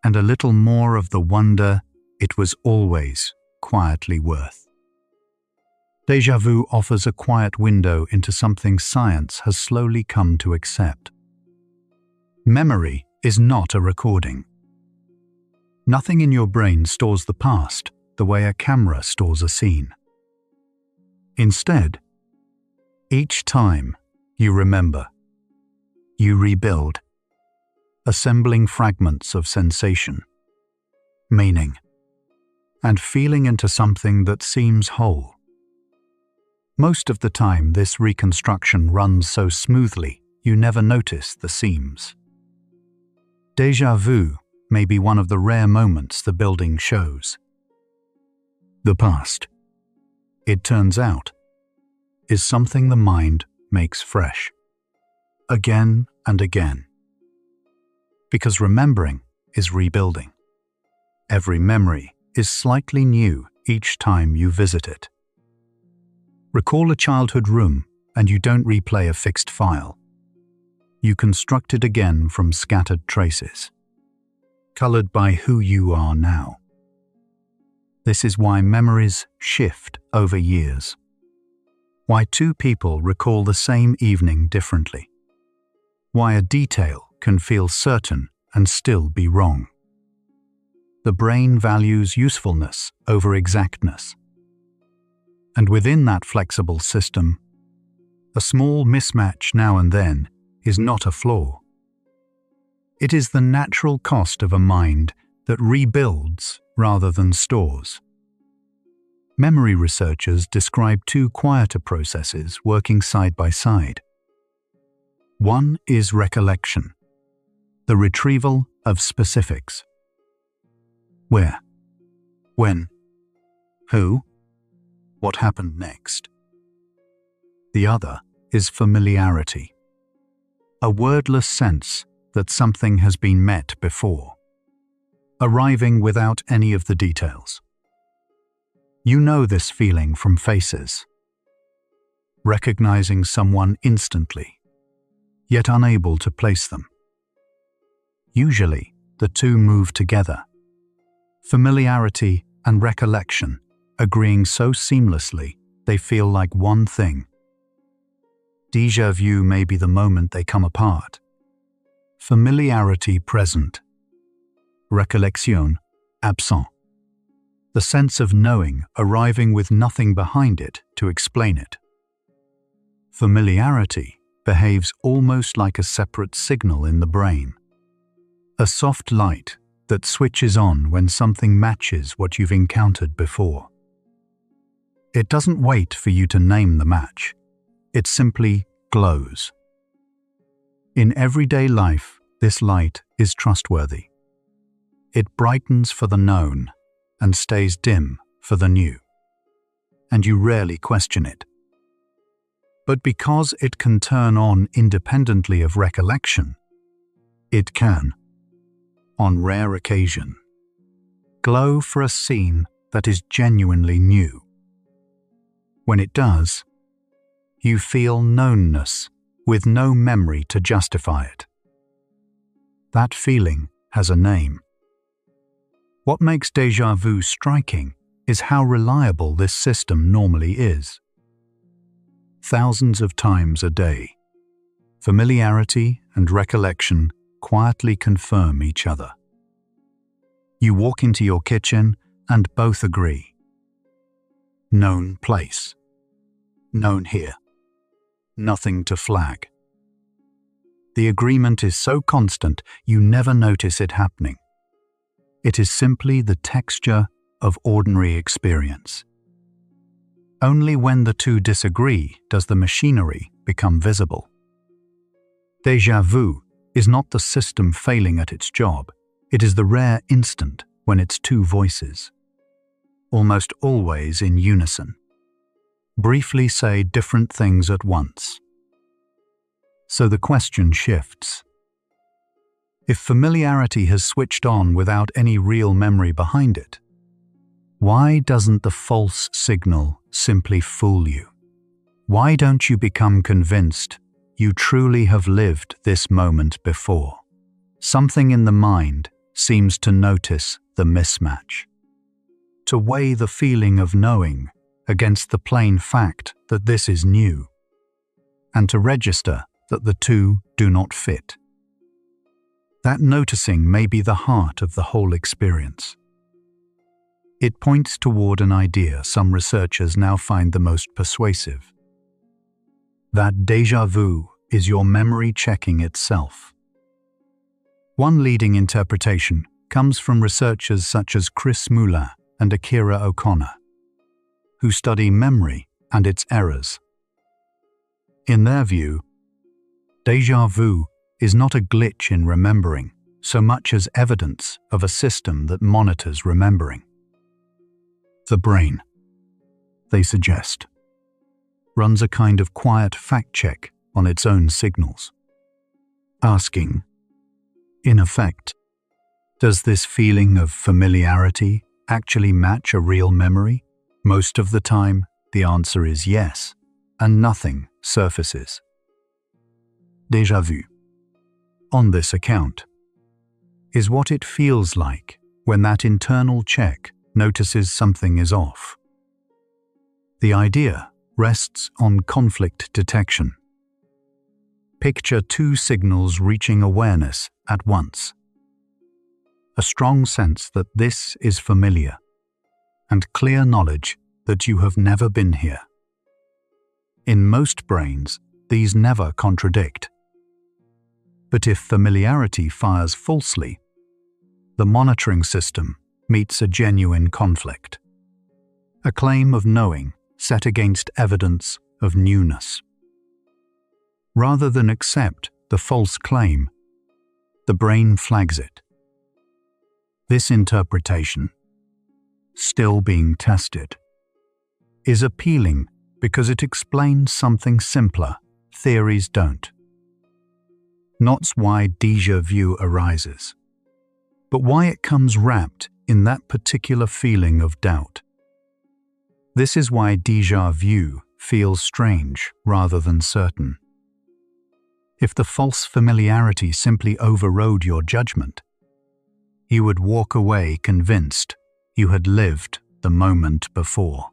and a little more of the wonder it was always quietly worth. Deja vu offers a quiet window into something science has slowly come to accept. Memory is not a recording. Nothing in your brain stores the past the way a camera stores a scene. Instead, each time you remember, you rebuild, assembling fragments of sensation, meaning, and feeling into something that seems whole. Most of the time, this reconstruction runs so smoothly you never notice the seams. Deja vu may be one of the rare moments the building shows. The past, it turns out, is something the mind makes fresh, again and again. Because remembering is rebuilding. Every memory is slightly new each time you visit it. Recall a childhood room and you don't replay a fixed file. You construct it again from scattered traces, colored by who you are now. This is why memories shift over years. Why two people recall the same evening differently. Why a detail can feel certain and still be wrong. The brain values usefulness over exactness. And within that flexible system, a small mismatch now and then is not a flaw. It is the natural cost of a mind that rebuilds rather than stores. Memory researchers describe two quieter processes working side by side. One is recollection, the retrieval of specifics. Where? When? Who? What happened next? The other is familiarity, a wordless sense that something has been met before, arriving without any of the details. You know this feeling from faces, recognizing someone instantly, yet unable to place them. Usually, the two move together, familiarity and recollection agreeing so seamlessly they feel like one thing. Deja vu may be the moment they come apart. Familiarity present. Recollection absent. The sense of knowing arriving with nothing behind it to explain it. Familiarity behaves almost like a separate signal in the brain. A soft light that switches on when something matches what you've encountered before. It doesn't wait for you to name the match. It simply glows. In everyday life, this light is trustworthy. It brightens for the known and stays dim for the new. And you rarely question it. But because it can turn on independently of recollection, it can, on rare occasion, glow for a scene that is genuinely new. When it does, you feel knownness with no memory to justify it. That feeling has a name. What makes deja vu striking is how reliable this system normally is. Thousands of times a day, familiarity and recollection quietly confirm each other. You walk into your kitchen and both agree. Known place. Known here. Nothing to flag. The agreement is so constant you never notice it happening. It is simply the texture of ordinary experience. Only when the two disagree does the machinery become visible. Deja vu is not the system failing at its job. It is the rare instant when its two voices, almost always in unison, briefly say different things at once. So the question shifts. If familiarity has switched on without any real memory behind it, why doesn't the false signal simply fool you? Why don't you become convinced you truly have lived this moment before? Something in the mind seems to notice the mismatch, to weigh the feeling of knowing against the plain fact that this is new, and to register that the two do not fit. That noticing may be the heart of the whole experience. It points toward an idea some researchers now find the most persuasive. That déjà vu is your memory checking itself. One leading interpretation comes from researchers such as Chris Moulin and Akira O'Connor, who study memory and its errors. In their view, déjà vu is not a glitch in remembering so much as evidence of a system that monitors remembering. The brain, they suggest, runs a kind of quiet fact check on its own signals, asking, in effect, does this feeling of familiarity actually match a real memory? Most of the time, the answer is yes, and nothing surfaces. Déjà vu, on this account, is what it feels like when that internal check notices something is off. The idea rests on conflict detection. Picture two signals reaching awareness at once. A strong sense that this is familiar, and clear knowledge that you have never been here. In most brains, these never contradict. But if familiarity fires falsely, the monitoring system meets a genuine conflict. A claim of knowing set against evidence of newness. Rather than accept the false claim, the brain flags it. This interpretation, still being tested, is appealing because it explains something simpler theories don't. Not why déjà vu arises, but why it comes wrapped in that particular feeling of doubt. This is why déjà vu feels strange rather than certain. If the false familiarity simply overrode your judgment, you would walk away convinced you had lived the moment before,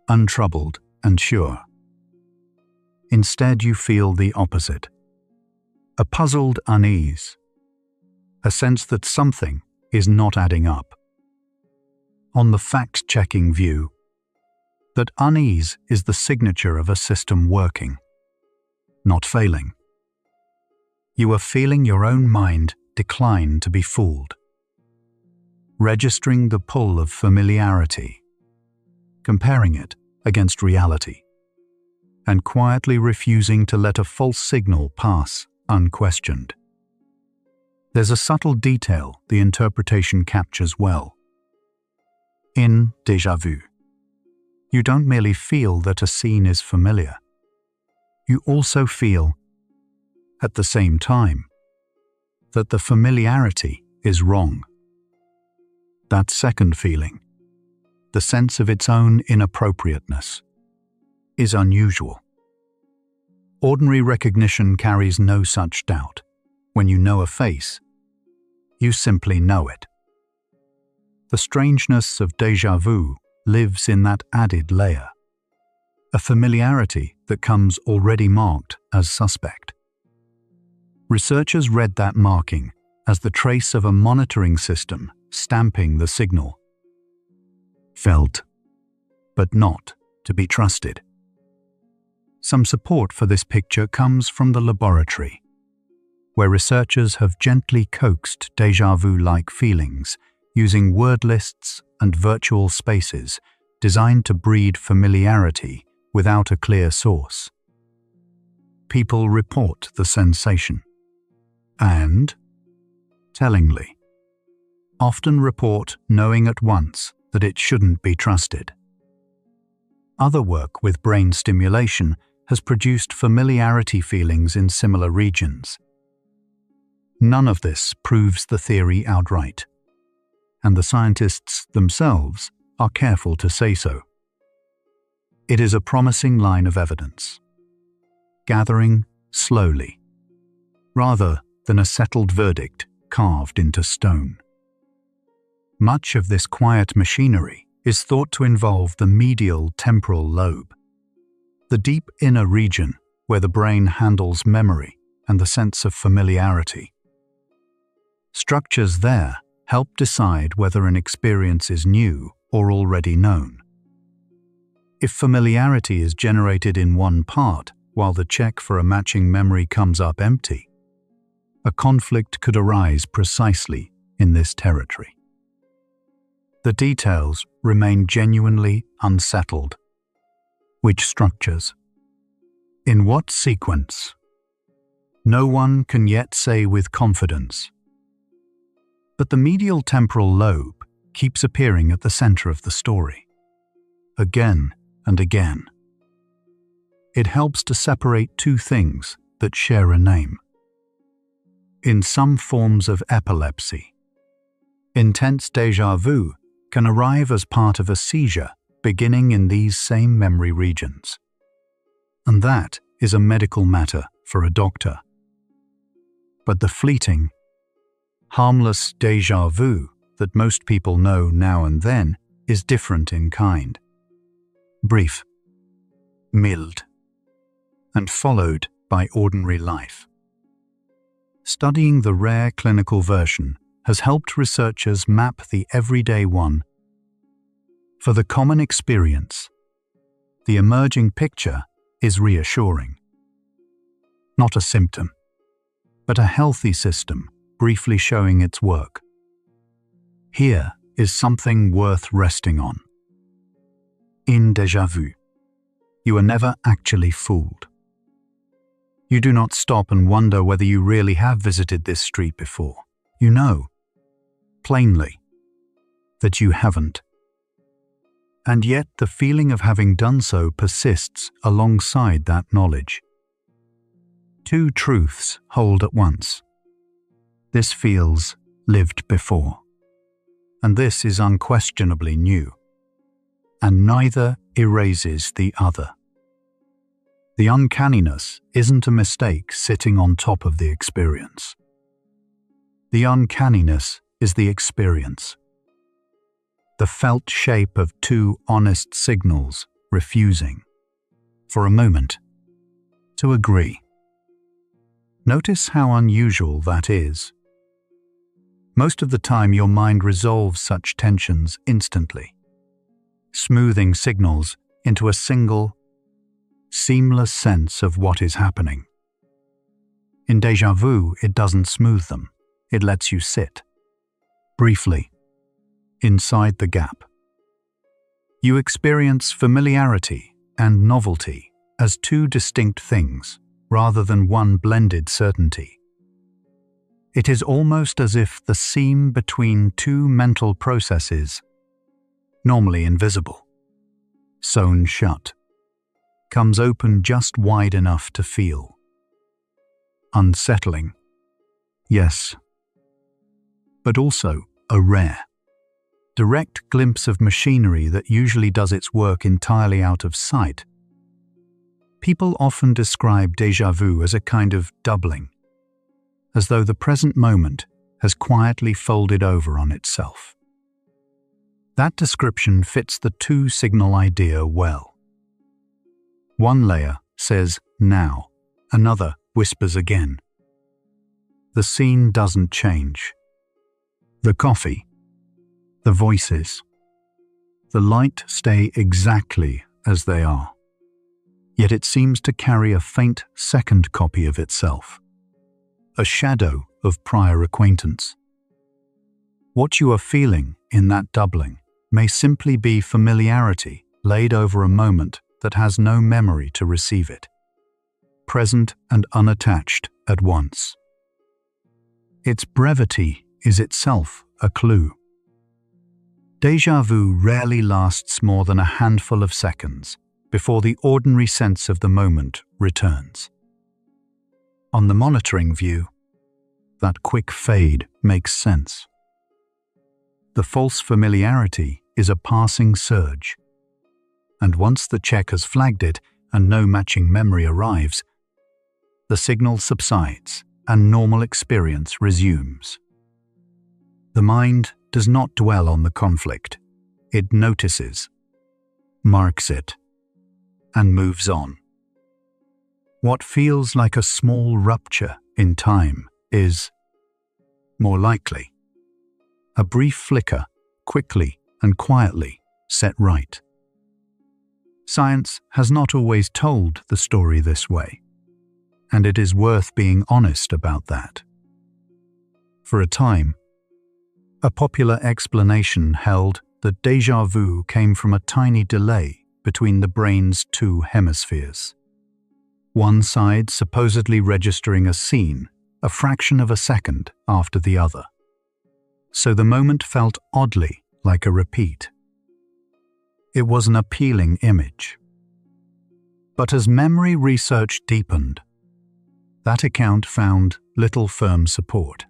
untroubled and sure. Instead, you feel the opposite, a puzzled unease, a sense that something is not adding up. On the fact-checking view, that unease is the signature of a system working, not failing. You are feeling your own mind decline to be fooled, registering the pull of familiarity, comparing it against reality, and quietly refusing to let a false signal pass unquestioned. There's a subtle detail the interpretation captures well. In déjà vu, you don't merely feel that a scene is familiar. You also feel, at the same time, that the familiarity is wrong. That second feeling, the sense of its own inappropriateness, is unusual. Ordinary recognition carries no such doubt. When you know a face, you simply know it. The strangeness of déjà vu lives in that added layer, a familiarity that comes already marked as suspect. Researchers read that marking as the trace of a monitoring system stamping the signal. Felt, but not to be trusted. Some support for this picture comes from the laboratory. where researchers have gently coaxed déjà vu-like feelings using word lists and virtual spaces designed to breed familiarity without a clear source. People report the sensation and, tellingly, often report knowing at once that it shouldn't be trusted. Other work with brain stimulation has produced familiarity feelings in similar regions. None of this proves the theory outright, and the scientists themselves are careful to say so. It is a promising line of evidence, gathering slowly, rather than a settled verdict carved into stone. Much of this quiet machinery is thought to involve the medial temporal lobe, the deep inner region where the brain handles memory and the sense of familiarity. Structures there help decide whether an experience is new or already known. If familiarity is generated in one part while the check for a matching memory comes up empty, a conflict could arise precisely in this territory. The details remain genuinely unsettled. Which structures? In what sequence? No one can yet say with confidence. But the medial temporal lobe keeps appearing at the center of the story, again and again. It helps to separate two things that share a name. In some forms of epilepsy, intense déjà vu can arrive as part of a seizure beginning in these same memory regions. And that is a medical matter for a doctor. But the fleeting, harmless déjà vu that most people know now and then is different in kind. Brief, mild, and followed by ordinary life. Studying the rare clinical version has helped researchers map the everyday one. For the common experience, the emerging picture is reassuring. Not a symptom, but a healthy system briefly showing its work. Here is something worth resting on. In déjà vu, you are never actually fooled. You do not stop and wonder whether you really have visited this street before. You know, plainly, that you haven't. And yet the feeling of having done so persists alongside that knowledge. Two truths hold at once. This feels lived before, and this is unquestionably new, and neither erases the other. The uncanniness isn't a mistake sitting on top of the experience. The uncanniness is the experience. The felt shape of two honest signals refusing, for a moment, to agree. Notice how unusual that is. Most of the time your mind resolves such tensions instantly, smoothing signals into a single, seamless sense of what is happening. In déjà vu, it doesn't smooth them. It lets you sit, briefly, inside the gap. You experience familiarity and novelty as two distinct things, rather than one blended certainty. It is almost as if the seam between two mental processes, normally invisible, sewn shut, comes open just wide enough to feel. Unsettling, yes, but also a rare, direct glimpse of machinery that usually does its work entirely out of sight. People often describe déjà vu as a kind of doubling, as though the present moment has quietly folded over on itself. That description fits the two-signal idea well. One layer says now, another whispers again. The scene doesn't change. The coffee, the voices, the light stay exactly as they are. Yet it seems to carry a faint second copy of itself. a shadow of prior acquaintance. What you are feeling in that doubling may simply be familiarity laid over a moment that has no memory to receive it, present and unattached at once. Its brevity is itself a clue. Deja vu rarely lasts more than a handful of seconds before the ordinary sense of the moment returns. On the monitoring view, that quick fade makes sense. The false familiarity is a passing surge, and once the check has flagged it and no matching memory arrives, the signal subsides and normal experience resumes. The mind does not dwell on the conflict. It notices, marks it, and moves on. What feels like a small rupture in time is, more likely, a brief flicker, quickly and quietly set right. Science has not always told the story this way, and it is worth being honest about that. For a time, a popular explanation held that déjà vu came from a tiny delay between the brain's two hemispheres, one side supposedly registering a scene a fraction of a second after the other. So the moment felt oddly like a repeat. It was an appealing image. But as memory research deepened, that account found little firm support,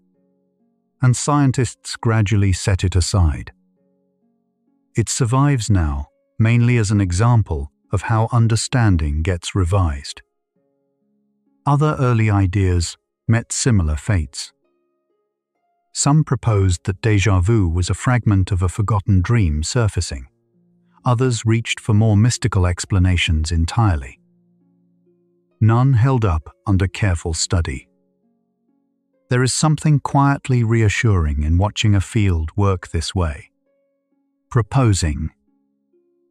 and scientists gradually set it aside. It survives now mainly as an example of how understanding gets revised. Other early ideas met similar fates. Some proposed that déjà vu was a fragment of a forgotten dream surfacing. Others reached for more mystical explanations entirely. None held up under careful study. There is something quietly reassuring in watching a field work this way, proposing,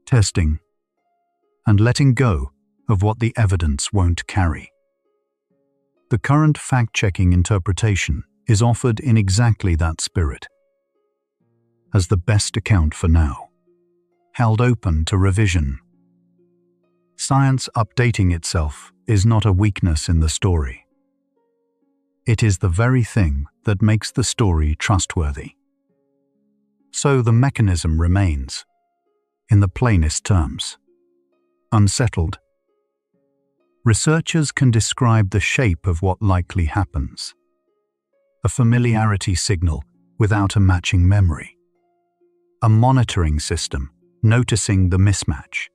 testing, and letting go of what the evidence won't carry. The current fact-checking interpretation is offered in exactly that spirit, as the best account for now, held open to revision. Science updating itself is not a weakness in the story. It is the very thing that makes the story trustworthy. So the mechanism remains, in the plainest terms, unsettled. Researchers can describe the shape of what likely happens. A familiarity signal without a matching memory. A monitoring system noticing the mismatch,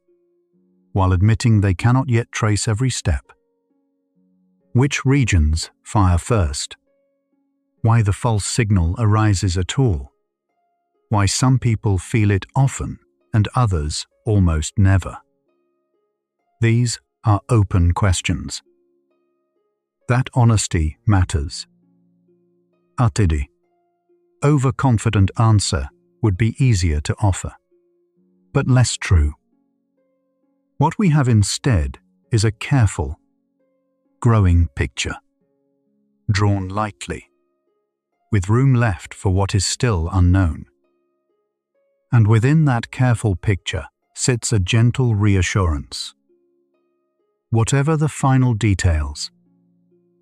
while admitting they cannot yet trace every step. Which regions fire first? Why the false signal arises at all? Why some people feel it often and others almost never? These are open questions. That honesty matters. Attidi. Overconfident answer would be easier to offer, but less true. What we have instead is a careful, growing picture, drawn lightly, with room left for what is still unknown. And within that careful picture sits a gentle reassurance. Whatever the final details,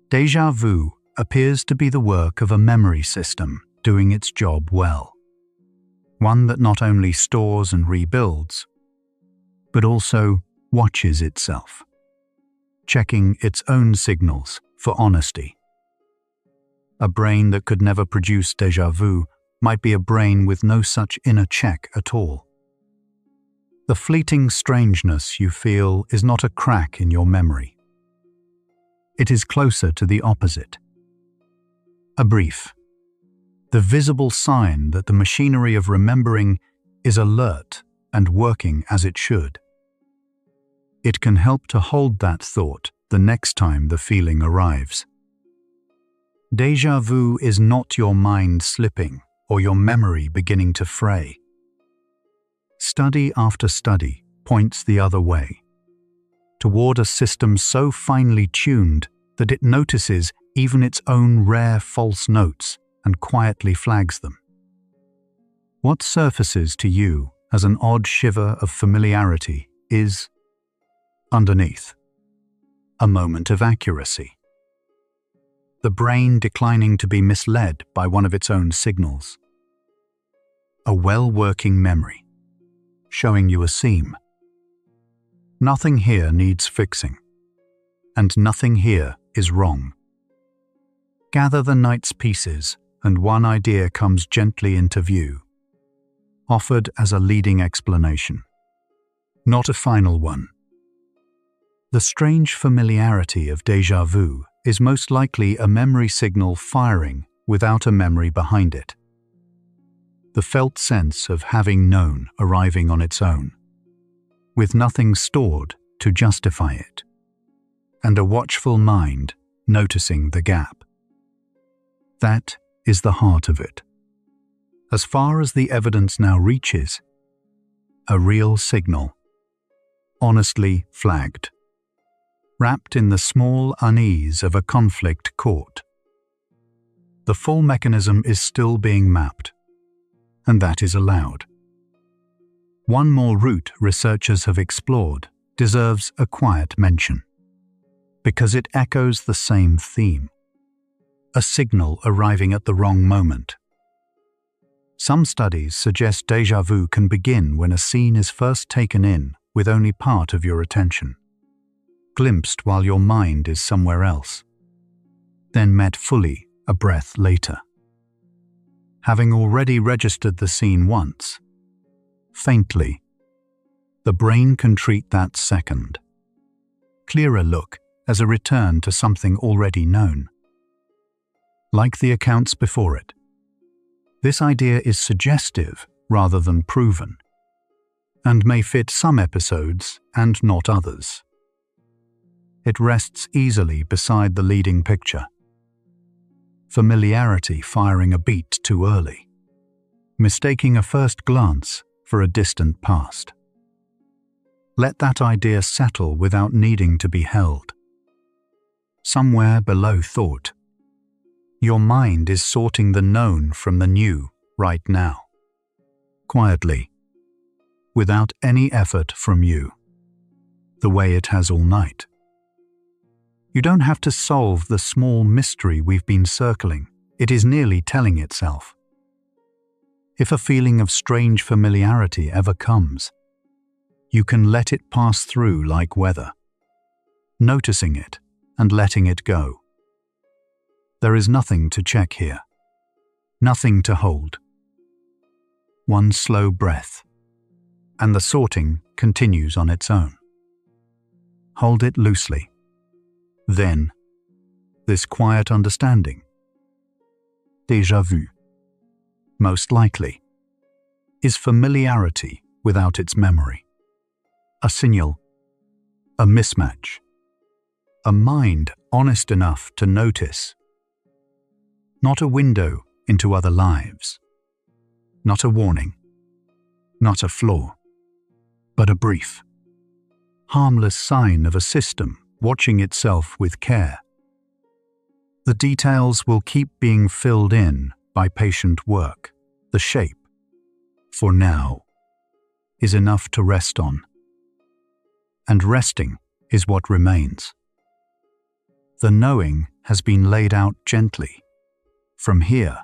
déjà vu appears to be the work of a memory system doing its job well. One that not only stores and rebuilds, but also watches itself, checking its own signals for honesty. A brain that could never produce déjà vu might be a brain with no such inner check at all. The fleeting strangeness you feel is not a crack in your memory. It is closer to the opposite. A brief, the visible sign that the machinery of remembering is alert and working as it should. It can help to hold that thought the next time the feeling arrives. Déjà vu is not your mind slipping or your memory beginning to fray. Study after study points the other way, toward a system so finely tuned that it notices even its own rare false notes and quietly flags them. What surfaces to you as an odd shiver of familiarity is, underneath, a moment of accuracy. The brain declining to be misled by one of its own signals. A well-working memory, showing you a seam. Nothing here needs fixing, and nothing here is wrong. Gather the night's pieces, and one idea comes gently into view, offered as a leading explanation, not a final one. The strange familiarity of déjà vu is most likely a memory signal firing without a memory behind it. The felt sense of having known arriving on its own, with nothing stored to justify it, and a watchful mind noticing the gap. That is the heart of it. As far as the evidence now reaches, a real signal, honestly flagged, wrapped in the small unease of a conflict court. The full mechanism is still being mapped, and that is allowed. One more route researchers have explored deserves a quiet mention, because it echoes the same theme, a signal arriving at the wrong moment. Some studies suggest déjà vu can begin when a scene is first taken in with only part of your attention, glimpsed while your mind is somewhere else, then met fully a breath later. Having already registered the scene once, faintly, the brain can treat that second, clearer look as a return to something already known. Like the accounts before it, this idea is suggestive rather than proven, and may fit some episodes and not others. It rests easily beside the leading picture. Familiarity firing a beat too early, mistaking a first glance for a distant past. Let that idea settle without needing to be held. Somewhere below thought, your mind is sorting the known from the new right now, quietly, without any effort from you, the way it has all night. You don't have to solve the small mystery we've been circling. It is nearly telling itself. If a feeling of strange familiarity ever comes, you can let it pass through like weather, noticing it and letting it go. There is nothing to check here, nothing to hold. One slow breath, and the sorting continues on its own. Hold it loosely. Then, this quiet understanding, déjà vu, most likely, is familiarity without its memory. A signal, a mismatch, a mind honest enough to notice. Not a window into other lives, not a warning, not a flaw, but a brief, harmless sign of a system watching itself with care. The details will keep being filled in by patient work. The shape, for now, is enough to rest on. And resting is what remains. The knowing has been laid out gently. From here,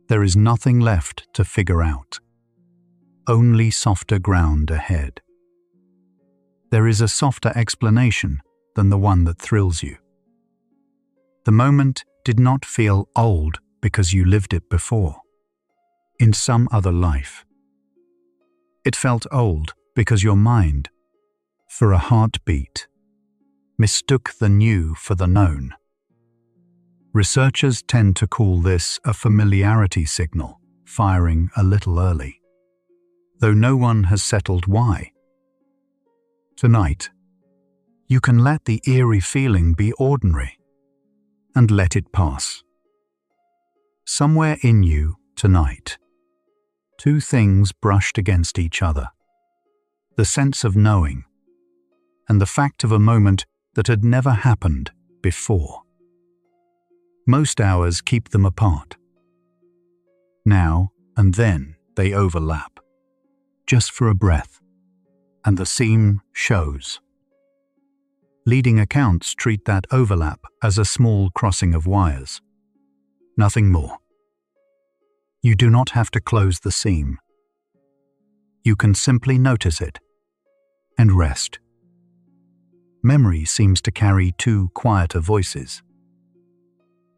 there is nothing left to figure out. Only softer ground ahead. There is a softer explanation than the one that thrills you. The moment did not feel old because you lived it before, in some other life. It felt old because your mind, for a heartbeat, mistook the new for the known. Researchers tend to call this a familiarity signal, firing a little early, though no one has settled why. Tonight, you can let the eerie feeling be ordinary and let it pass. Somewhere in you tonight, two things brushed against each other. The sense of knowing and the fact of a moment that had never happened before. Most hours keep them apart. Now and then they overlap, just for a breath, and the seam shows. Leading accounts treat that overlap as a small crossing of wires. Nothing more. You do not have to close the seam. You can simply notice it and rest. Memory seems to carry two quieter voices.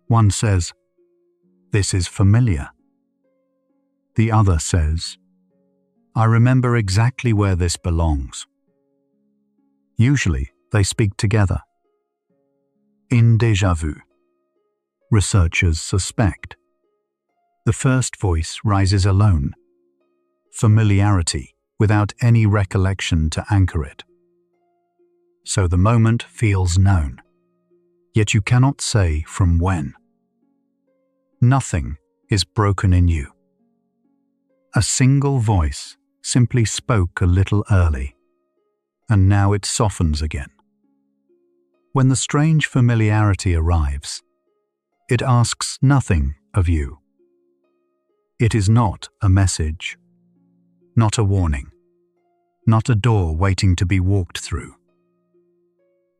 One says, "This is familiar." The other says, "I remember exactly where this belongs." Usually, they speak together. In Deja Vu, researchers suspect the first voice rises alone, familiarity without any recollection to anchor it. So the moment feels known, yet you cannot say from when. Nothing is broken in you. A single voice simply spoke a little early, and now it softens again. When the strange familiarity arrives, it asks nothing of you. It is not a message, not a warning, not a door waiting to be walked through.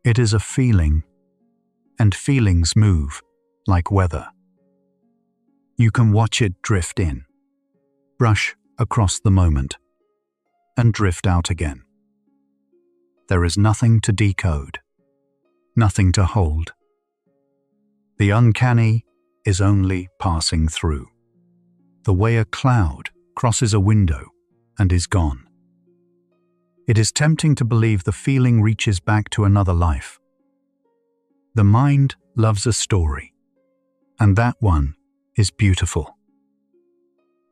It is a feeling, and feelings move like weather. You can watch it drift in, brush across the moment, and drift out again. There is nothing to decode, nothing to hold. The uncanny is only passing through, the way a cloud crosses a window and is gone. It is tempting to believe the feeling reaches back to another life. The mind loves a story, and that one is beautiful.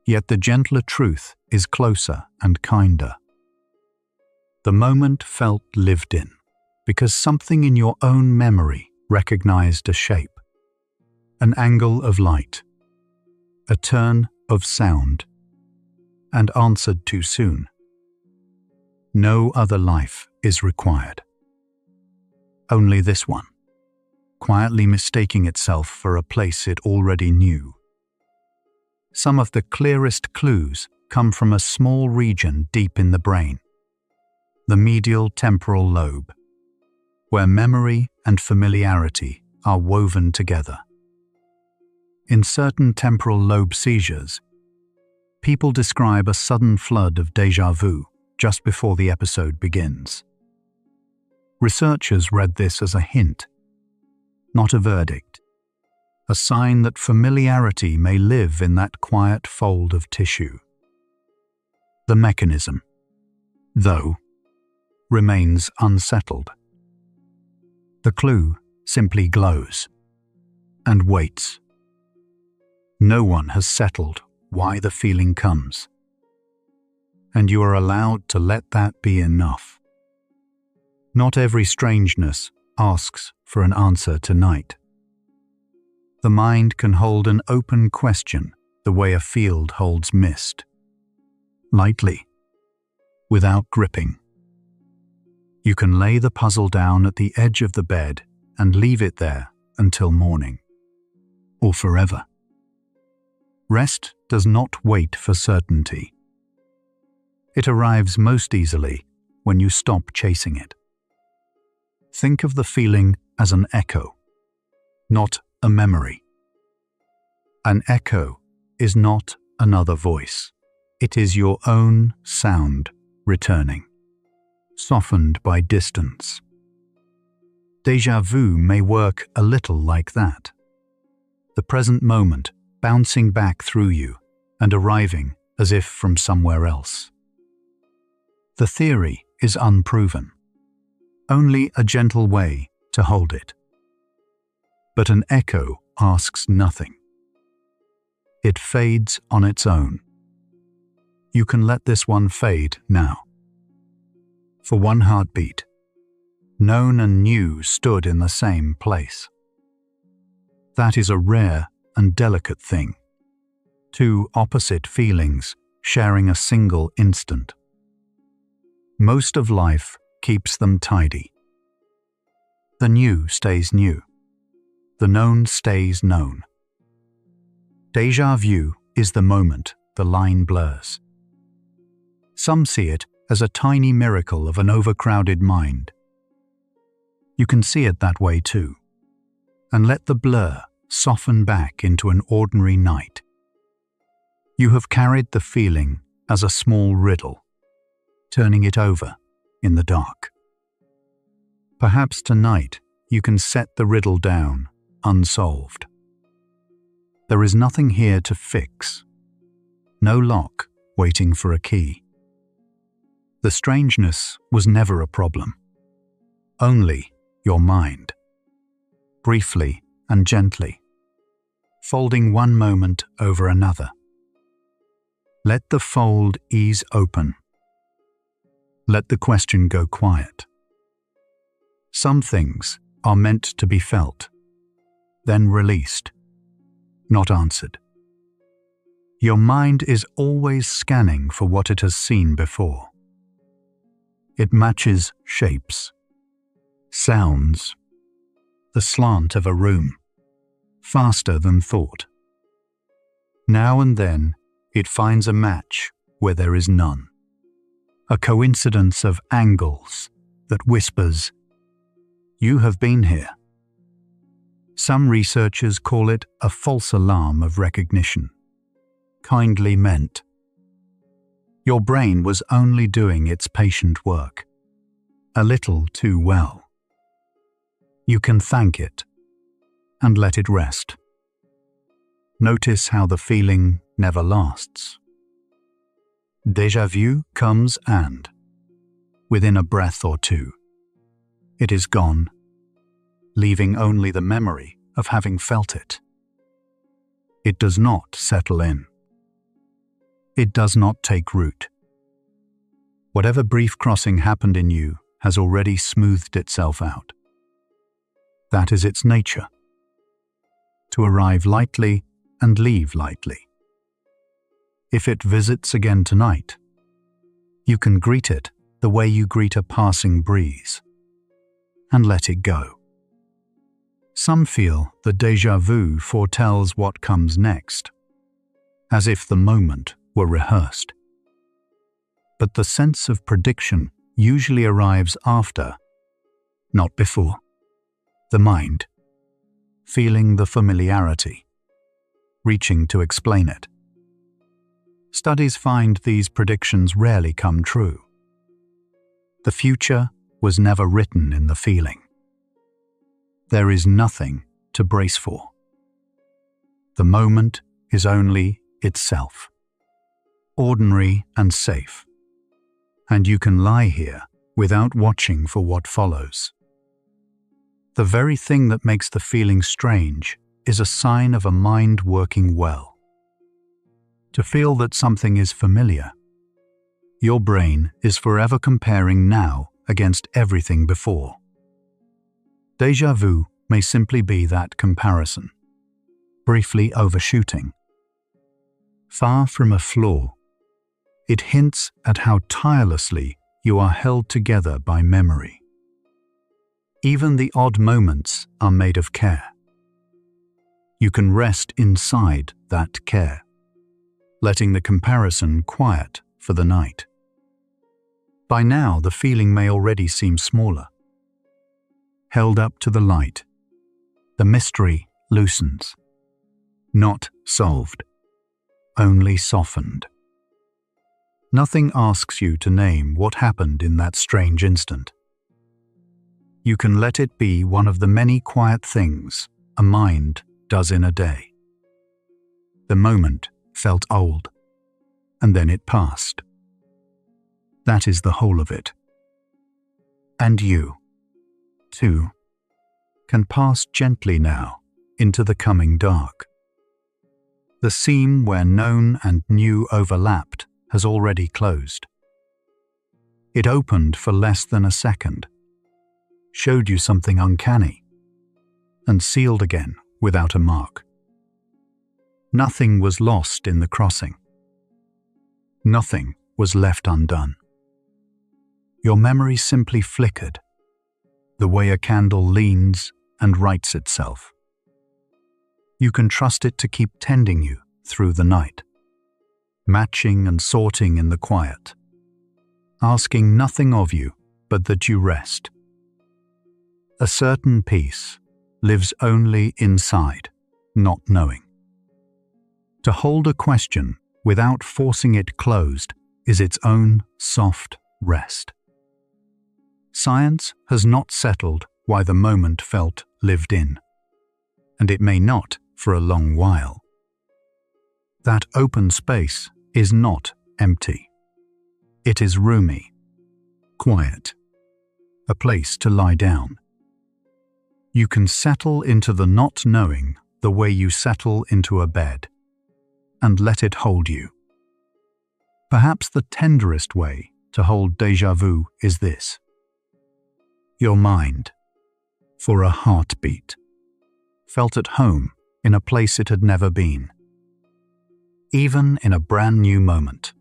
Yet the gentler truth is closer and kinder. The moment felt lived in, because something in your own memory recognized a shape, an angle of light, a turn of sound, and answered too soon. No other life is required. Only this one, quietly mistaking itself for a place it already knew. Some of the clearest clues come from a small region deep in the brain, the medial temporal lobe, where memory and familiarity are woven together. In certain temporal lobe seizures, people describe a sudden flood of déjà vu just before the episode begins. Researchers read this as a hint, not a verdict, a sign that familiarity may live in that quiet fold of tissue. The mechanism, though, remains unsettled. The clue simply glows and waits. No one has settled why the feeling comes, and you are allowed to let that be enough. Not every strangeness asks for an answer tonight. The mind can hold an open question the way a field holds mist, lightly, without gripping. You can lay the puzzle down at the edge of the bed and leave it there until morning, or forever. Rest does not wait for certainty. It arrives most easily when you stop chasing it. Think of the feeling as an echo, not a memory. An echo is not another voice. It is your own sound returning, softened by distance. Deja vu may work a little like that. The present moment bouncing back through you and arriving as if from somewhere else. The theory is unproven, only a gentle way to hold it. But an echo asks nothing. It fades on its own. You can let this one fade now. For one heartbeat, known and new stood in the same place. That is a rare and delicate thing. Two opposite feelings sharing a single instant. Most of life keeps them tidy. The new stays new. the known stays known. Deja vu is the moment the line blurs. Some see it as a tiny miracle of an overcrowded mind. You can see it that way too, and let the blur soften back into an ordinary night. You have carried the feeling as a small riddle, turning it over in the dark. Perhaps tonight you can set the riddle down unsolved. There is nothing here to fix, no lock waiting for a key. The strangeness was never a problem, only your mind, briefly and gently, folding one moment over another. Let the fold ease open. Let the question go quiet. Some things are meant to be felt, then released, not answered. Your mind is always scanning for what it has seen before. It matches shapes, sounds, the slant of a room, faster than thought. Now and then, it finds a match where there is none, a coincidence of angles that whispers, "You have been here." Some researchers call it a false alarm of recognition, kindly meant. Your brain was only doing its patient work, a little too well. You can thank it and let it rest. Notice how the feeling never lasts. Deja vu comes and, within a breath or two, it is gone, leaving only the memory of having felt it. It does not settle in. It does not take root. Whatever brief crossing happened in you has already smoothed itself out. That is its nature, to arrive lightly and leave lightly. If it visits again tonight, you can greet it the way you greet a passing breeze, and let it go. Some feel the déjà vu foretells what comes next, as if the moment were rehearsed. But the sense of prediction usually arrives after, not before. The mind, feeling the familiarity, reaching to explain it. Studies find these predictions rarely come true. The future was never written in the feeling. There is nothing to brace for. The moment is only itself, ordinary and safe, and you can lie here without watching for what follows. The very thing that makes the feeling strange is a sign of a mind working well. To feel that something is familiar, your brain is forever comparing now against everything before. Deja vu may simply be that comparison, briefly overshooting. Far from a flaw, it hints at how tirelessly you are held together by memory. Even the odd moments are made of care. You can rest inside that care, letting the comparison quiet for the night. By now, the feeling may already seem smaller. Held up to the light, the mystery loosens. Not solved, only softened. Nothing asks you to name what happened in that strange instant. You can let it be one of the many quiet things a mind does in a day. The moment felt old, and then it passed. That is the whole of it. And you, too, can pass gently now into the coming dark. The seam where known and new overlapped has already closed. It opened for less than a second, showed you something uncanny, and sealed again without a mark. Nothing was lost in the crossing. Nothing was left undone. Your memory simply flickered, the way a candle leans and rights itself. you can trust it to keep tending you through the night, matching and sorting in the quiet, asking nothing of you but that you rest. A certain peace lives only inside, not knowing. To hold a question without forcing it closed is its own soft rest. Science has not settled why the moment felt lived in, and it may not for a long while. That open space is not empty. It is roomy, quiet, a place to lie down. You can settle into the not knowing the way you settle into a bed, and let it hold you. Perhaps the tenderest way to hold déjà vu is this: your mind, for a heartbeat, felt at home in a place it had never been. Even in a brand new moment,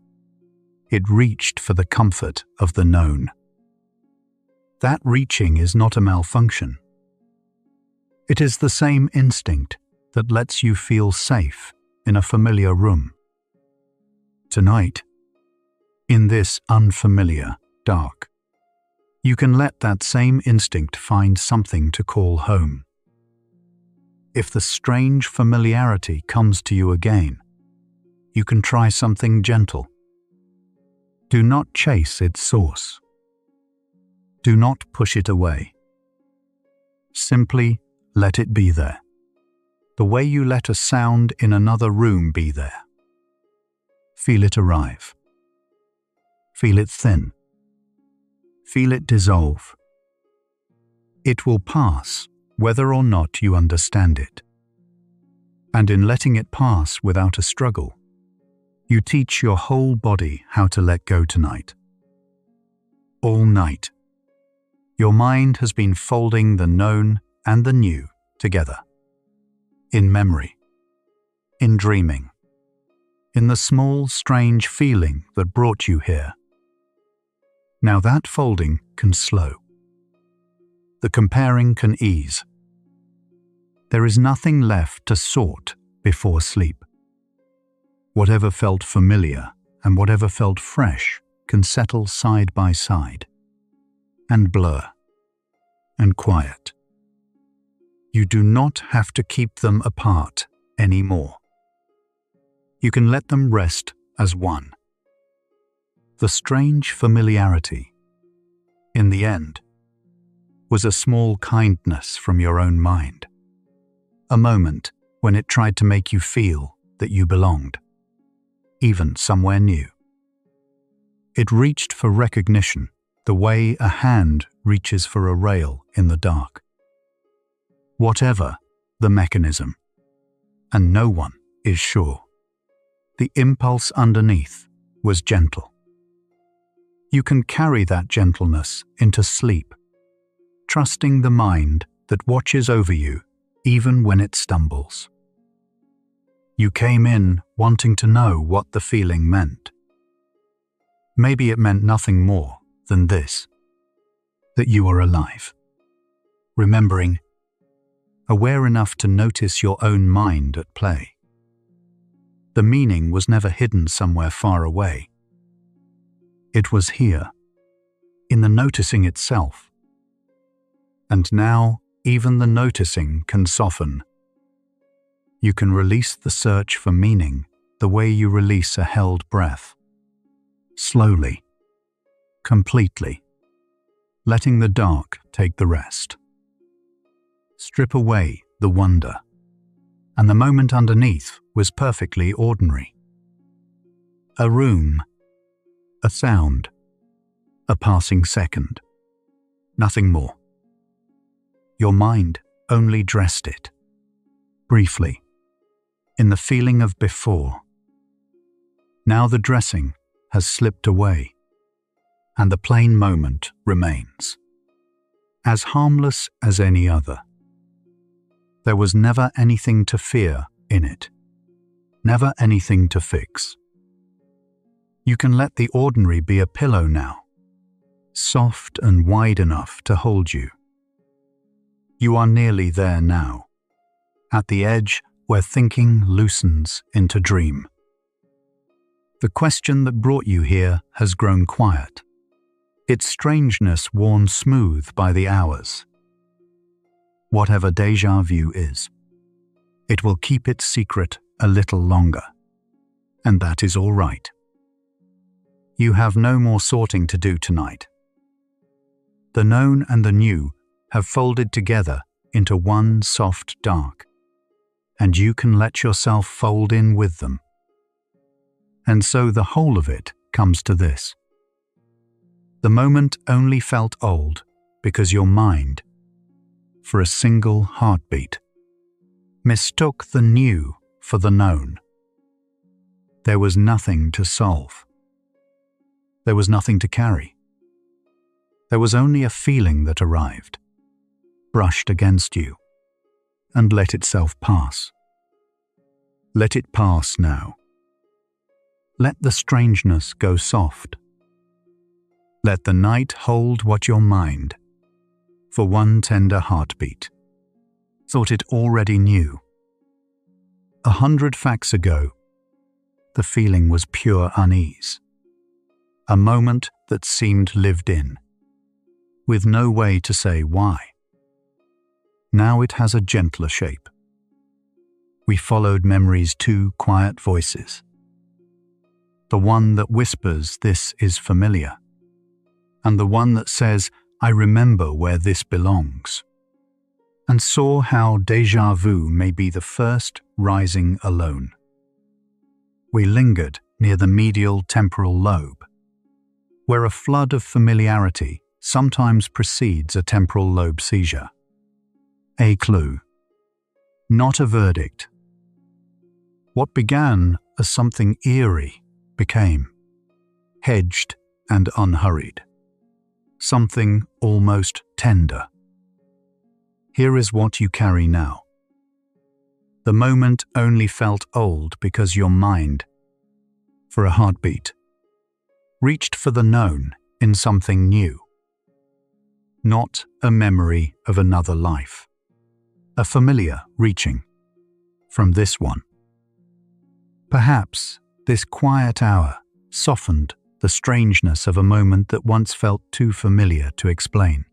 it reached for the comfort of the known. That reaching is not a malfunction. It is the same instinct that lets you feel safe in a familiar room. Tonight, in this unfamiliar dark, you can let that same instinct find something to call home. If the strange familiarity comes to you again, you can try something gentle. Do not chase its source. Do not push it away. Simply let it be there, the way you let a sound in another room be there. Feel it arrive. Feel it thin. Feel it dissolve. It will pass whether or not you understand it. And in letting it pass without a struggle, you teach your whole body how to let go tonight. All night, your mind has been folding the known and the new together. In memory, in dreaming, in the small, strange feeling that brought you here. Now that folding can slow. The comparing can ease. There is nothing left to sort before sleep. Whatever felt familiar and whatever felt fresh can settle side by side, and blur, and quiet. You do not have to keep them apart anymore. You can let them rest as one. The strange familiarity, in the end, was a small kindness from your own mind, a moment when it tried to make you feel that you belonged, even somewhere new. It reached for recognition the way a hand reaches for a rail in the dark. Whatever the mechanism, and no one is sure, the impulse underneath was gentle. You can carry that gentleness into sleep, trusting the mind that watches over you even when it stumbles. You came in wanting to know what the feeling meant. Maybe it meant nothing more than this: that you are alive, remembering, aware enough to notice your own mind at play. The meaning was never hidden somewhere far away. It was here, in the noticing itself. And now, even the noticing can soften. You can release the search for meaning the way you release a held breath. Slowly, completely, letting the dark take the rest. Strip away the wonder, and the moment underneath was perfectly ordinary. A room, a sound, a passing second, nothing more. Your mind only dressed it, briefly, in the feeling of before. Now the dressing has slipped away, and the plain moment remains, as harmless as any other. There was never anything to fear in it, never anything to fix. You can let the ordinary be a pillow now, soft and wide enough to hold you. You are nearly there now, at the edge where thinking loosens into dream. The question that brought you here has grown quiet, its strangeness worn smooth by the hours. Whatever deja vu is, it will keep its secret a little longer, and that is all right. You have no more sorting to do tonight. The known and the new have folded together into one soft dark, and you can let yourself fold in with them. And so the whole of it comes to this. The moment only felt old because your mind, for a single heartbeat, mistook the new for the known. There was nothing to solve. There was nothing to carry. There was only a feeling that arrived, brushed against you, and let itself pass. Let it pass now. Let the strangeness go soft. Let the night hold what your mind, for one tender heartbeat, thought it already knew. 100 facts ago, the feeling was pure unease, a moment that seemed lived in, with no way to say why. Now it has a gentler shape. We followed memory's two quiet voices. The one that whispers, "This is familiar," and the one that says, "I remember where this belongs," and saw how deja vu may be the first rising alone. We lingered near the medial temporal lobe, where a flood of familiarity sometimes precedes a temporal lobe seizure. A clue, not a verdict. What began as something eerie became, hedged and unhurried, something almost tender. Here is what you carry now. The moment only felt old because your mind, for a heartbeat, reached for the known in something new. Not a memory of another life, a familiar reaching from this one. Perhaps this quiet hour softened the strangeness of a moment that once felt too familiar to explain.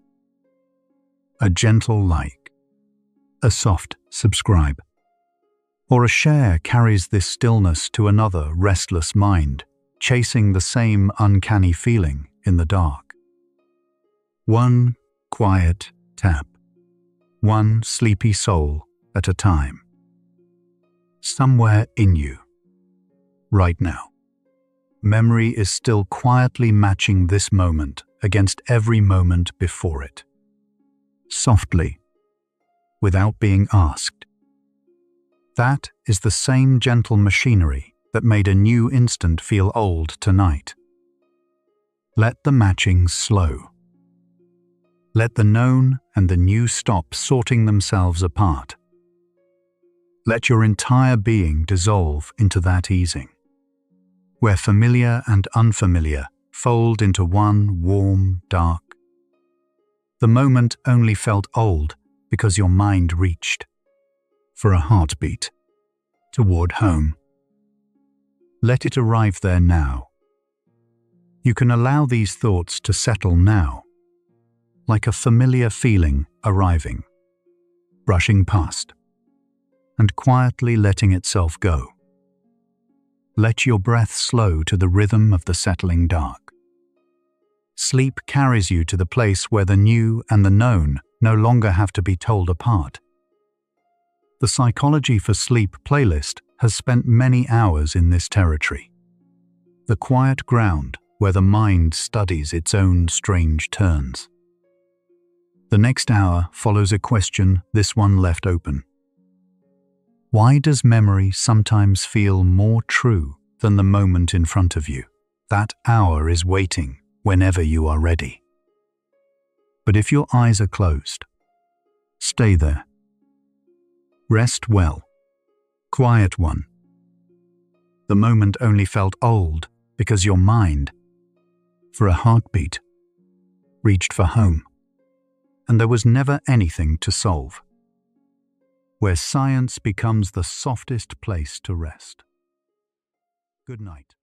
A gentle like, a soft subscribe, or a share carries this stillness to another restless mind, chasing the same uncanny feeling in the dark. One quiet tap, one sleepy soul at a time. Somewhere in you, right now, memory is still quietly matching this moment against every moment before it. Softly, without being asked. That is the same gentle machinery that made a new instant feel old tonight. Let the matching slow. Let the known and the new stop sorting themselves apart. Let your entire being dissolve into that easing, where familiar and unfamiliar fold into one warm, dark. The moment only felt old because your mind reached, for a heartbeat, toward home. Let it arrive there now. You can allow these thoughts to settle now, like a familiar feeling arriving, brushing past, and quietly letting itself go. Let your breath slow to the rhythm of the settling dark. Sleep carries you to the place where the new and the known no longer have to be told apart. The Psychology for Sleep playlist has spent many hours in this territory, the quiet ground where the mind studies its own strange turns. The next hour follows a question, this one left open. Why does memory sometimes feel more true than the moment in front of you? That hour is waiting whenever you are ready. But if your eyes are closed, stay there. Rest well. Quiet one. The moment only felt old because your mind, for a heartbeat, reached for home, and there was never anything to solve. where science becomes the softest place to rest. Good night.